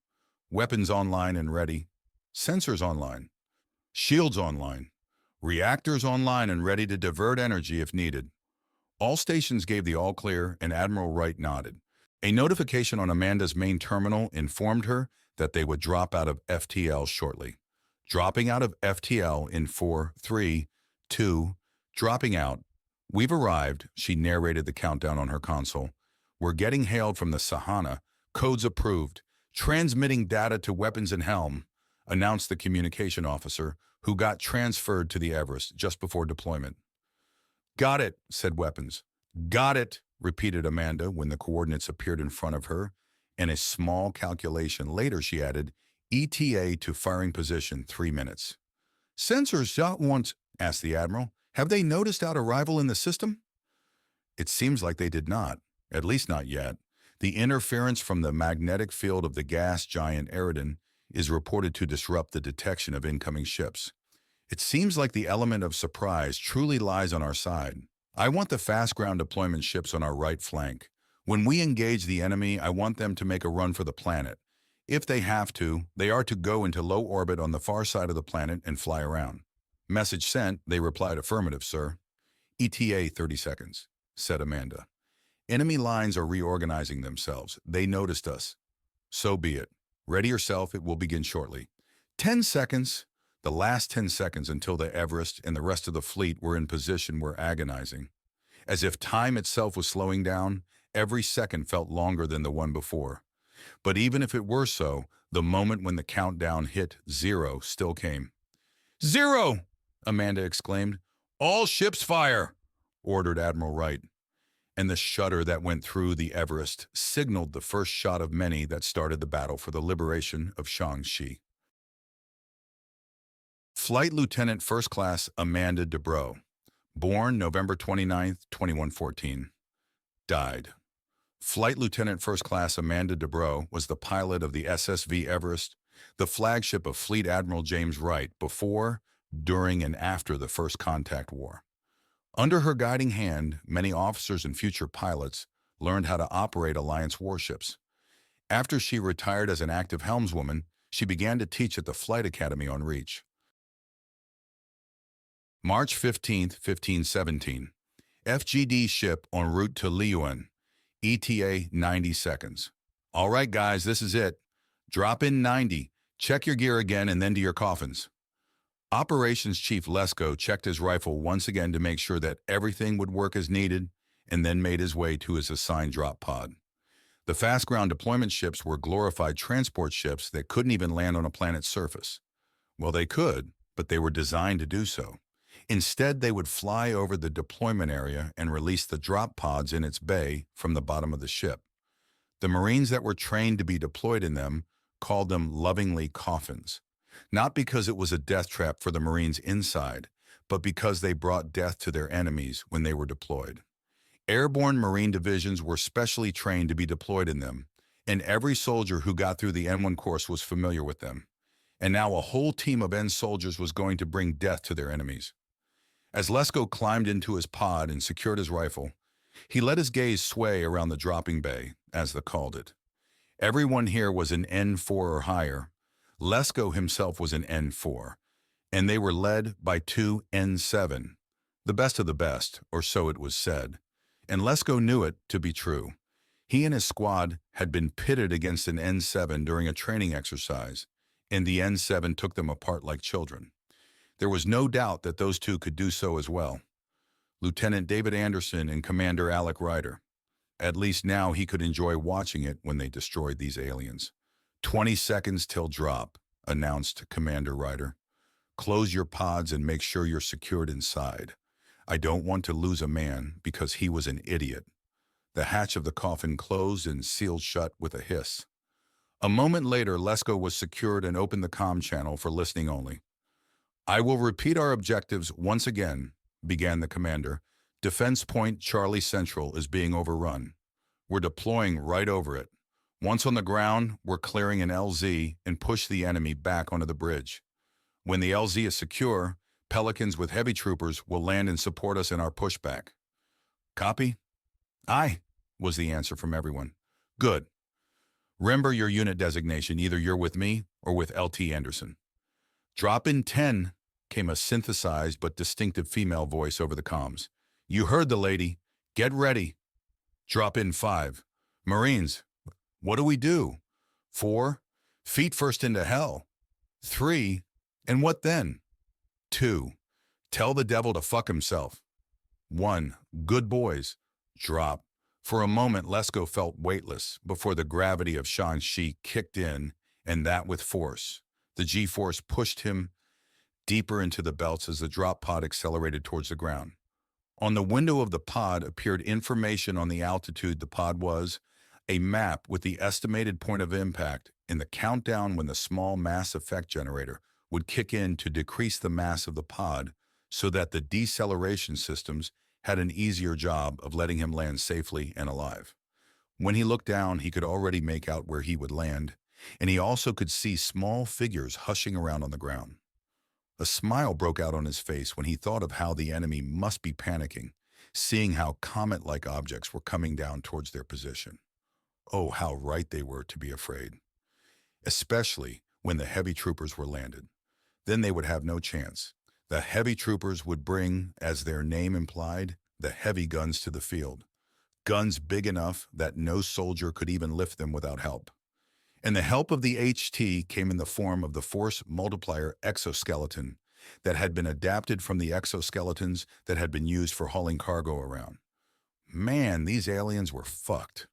Speaker 1: "Weapons online and ready. Sensors online. Shields online. Reactors online and ready to divert energy if needed." All stations gave the all-clear, and Admiral Wright nodded. A notification on Amanda's main terminal informed her that they would drop out of FTL shortly. Dropping out of FTL in 4, 3, 2, dropping out. "We've arrived," she narrated the countdown on her console. "We're getting hailed from the Sahana. Codes approved. Transmitting data to weapons and helm," announced the communication officer, who got transferred to the Everest just before deployment. "Got it," said Weapons. "Got it," repeated Amanda when the coordinates appeared in front of her. In a small calculation later, she added, "ETA to firing position, 3 minutes." "Sensors shot once," asked the Admiral. "Have they noticed our arrival in the system?" It seems like they did not, at least not yet. The interference from the magnetic field of the gas giant Eridan is reported to disrupt the detection of incoming ships. It seems like the element of surprise truly lies on our side. I want the fast ground deployment ships on our right flank. When we engage the enemy, I want them to make a run for the planet. If they have to, they are to go into low orbit on the far side of the planet and fly around. Message sent, they replied, "Affirmative, sir." "ETA 30 seconds, said Amanda. "Enemy lines are reorganizing themselves. They noticed us." "So be it. Ready yourself, it will begin shortly." 10 seconds. The last 10 seconds until the Everest and the rest of the fleet were in position were agonizing. As if time itself was slowing down, every second felt longer than the one before. But even if it were so, the moment when the countdown hit 0 still came. "Zero!" Amanda exclaimed. "All ships fire!" ordered Admiral Wright. And the shudder that went through the Everest signaled the first shot of many that started the battle for the liberation of Shaanxi. Flight Lieutenant First Class Amanda Dubrow, born November 29, 2114, died. Flight Lieutenant First Class Amanda Dubrow was the pilot of the SSV Everest, the flagship of Fleet Admiral James Wright before, during, and after the First Contact War. Under her guiding hand, many officers and future pilots learned how to operate Alliance warships. After she retired as an active helmswoman, she began to teach at the Flight Academy on Reach. March 15, 1517. FGD ship en route to Leeuwen. ETA 90 seconds. "All right, guys, this is it. Drop in 90. Check your gear again and then to your coffins." Operations Chief Lesko checked his rifle once again to make sure that everything would work as needed, and then made his way to his assigned drop pod. The fast ground deployment ships were glorified transport ships that couldn't even land on a planet's surface. Well, they could, but they were designed to do so. Instead, they would fly over the deployment area and release the drop pods in its bay from the bottom of the ship. The Marines that were trained to be deployed in them called them lovingly coffins, not because it was a death trap for the Marines inside, but because they brought death to their enemies when they were deployed. Airborne Marine divisions were specially trained to be deployed in them, and every soldier who got through the N1 course was familiar with them. And now a whole team of N soldiers was going to bring death to their enemies. As Lesko climbed into his pod and secured his rifle, he let his gaze sway around the dropping bay, as they called it. Everyone here was an N4 or higher. Lesko himself was an N4, and they were led by two N7, the best of the best, or so it was said. And Lesko knew it to be true. He and his squad had been pitted against an N7 during a training exercise, and the N7 took them apart like children. There was no doubt that those two could do so as well. Lieutenant David Anderson and Commander Alec Ryder. At least now he could enjoy watching it when they destroyed these aliens. 20 seconds till drop, announced Commander Ryder. Close your pods and make sure you're secured inside. I don't want to lose a man because he was an idiot. The hatch of the coffin closed and sealed shut with a hiss. A moment later, Lesko was secured and opened the comm channel for listening only. I will repeat our objectives once again, began the commander. Defense point Charlie Central is being overrun. We're deploying right over it. Once on the ground, we're clearing an LZ and push the enemy back onto the bridge. When the LZ is secure, Pelicans with heavy troopers will land and support us in our pushback. Copy? Aye, was the answer from everyone. Good. Remember your unit designation, either you're with me or with LT Anderson. Drop in 10, came a synthesized but distinctive female voice over the comms. You heard the lady. Get ready. Drop in 5. Marines, what do we do? 4, feet first into hell. 3, and what then? 2, tell the devil to fuck himself. 1, good boys. Drop. For a moment, Lesko felt weightless before the gravity of Shang-Chi kicked in, and that with force. The G-force pushed him deeper into the belts as the drop pod accelerated towards the ground. On the window of the pod appeared information on the altitude the pod was, a map with the estimated point of impact, and the countdown when the small mass effect generator would kick in to decrease the mass of the pod so that the deceleration systems had an easier job of letting him land safely and alive. When he looked down, he could already make out where he would land, and he also could see small figures hushing around on the ground. A smile broke out on his face when he thought of how the enemy must be panicking, seeing how comet-like objects were coming down towards their position. Oh, how right they were to be afraid. Especially when the heavy troopers were landed. Then they would have no chance. The heavy troopers would bring, as their name implied, the heavy guns to the field. Guns big enough that no soldier could even lift them without help. And the help of the HT came in the form of the Force Multiplier exoskeleton that had been adapted from the exoskeletons that had been used for hauling cargo around. Man, these aliens were fucked.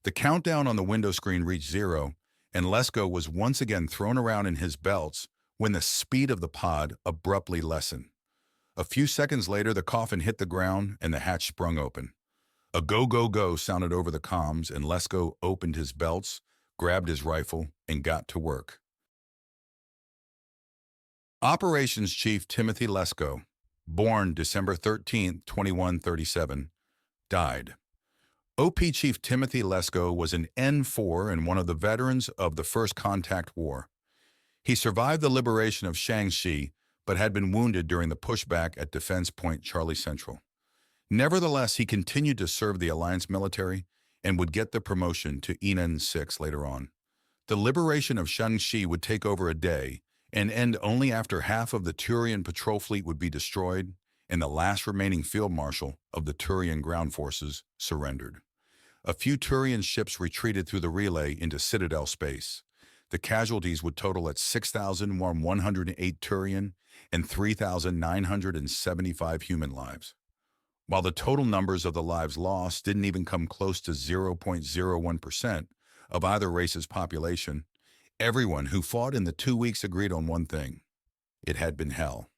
Speaker 1: The countdown on the window screen reached 0, and Lesko was once again thrown around in his belts when the speed of the pod abruptly lessened. A few seconds later, the coffin hit the ground and the hatch sprung open. A go, go, go sounded over the comms, and Lesko opened his belts, grabbed his rifle, and got to work. Operations Chief Timothy Lesko, born December 13, 2137, died. OP Chief Timothy Lesko was an N4 and one of the veterans of the First Contact War. He survived the liberation of Shang-Chi, but had been wounded during the pushback at Defense Point Charlie Central. Nevertheless, he continued to serve the Alliance military and would get the promotion to Enan 6 later on. The liberation of Shang-Chi would take over a day and end only after half of the Turian patrol fleet would be destroyed and the last remaining field marshal of the Turian ground forces surrendered. A few Turian ships retreated through the relay into Citadel space. The casualties would total at 6,108 Turian and 3,975 human lives. While the total numbers of the lives lost didn't even come close to 0.01% of either race's population, everyone who fought in the 2 weeks agreed on one thing. It had been hell.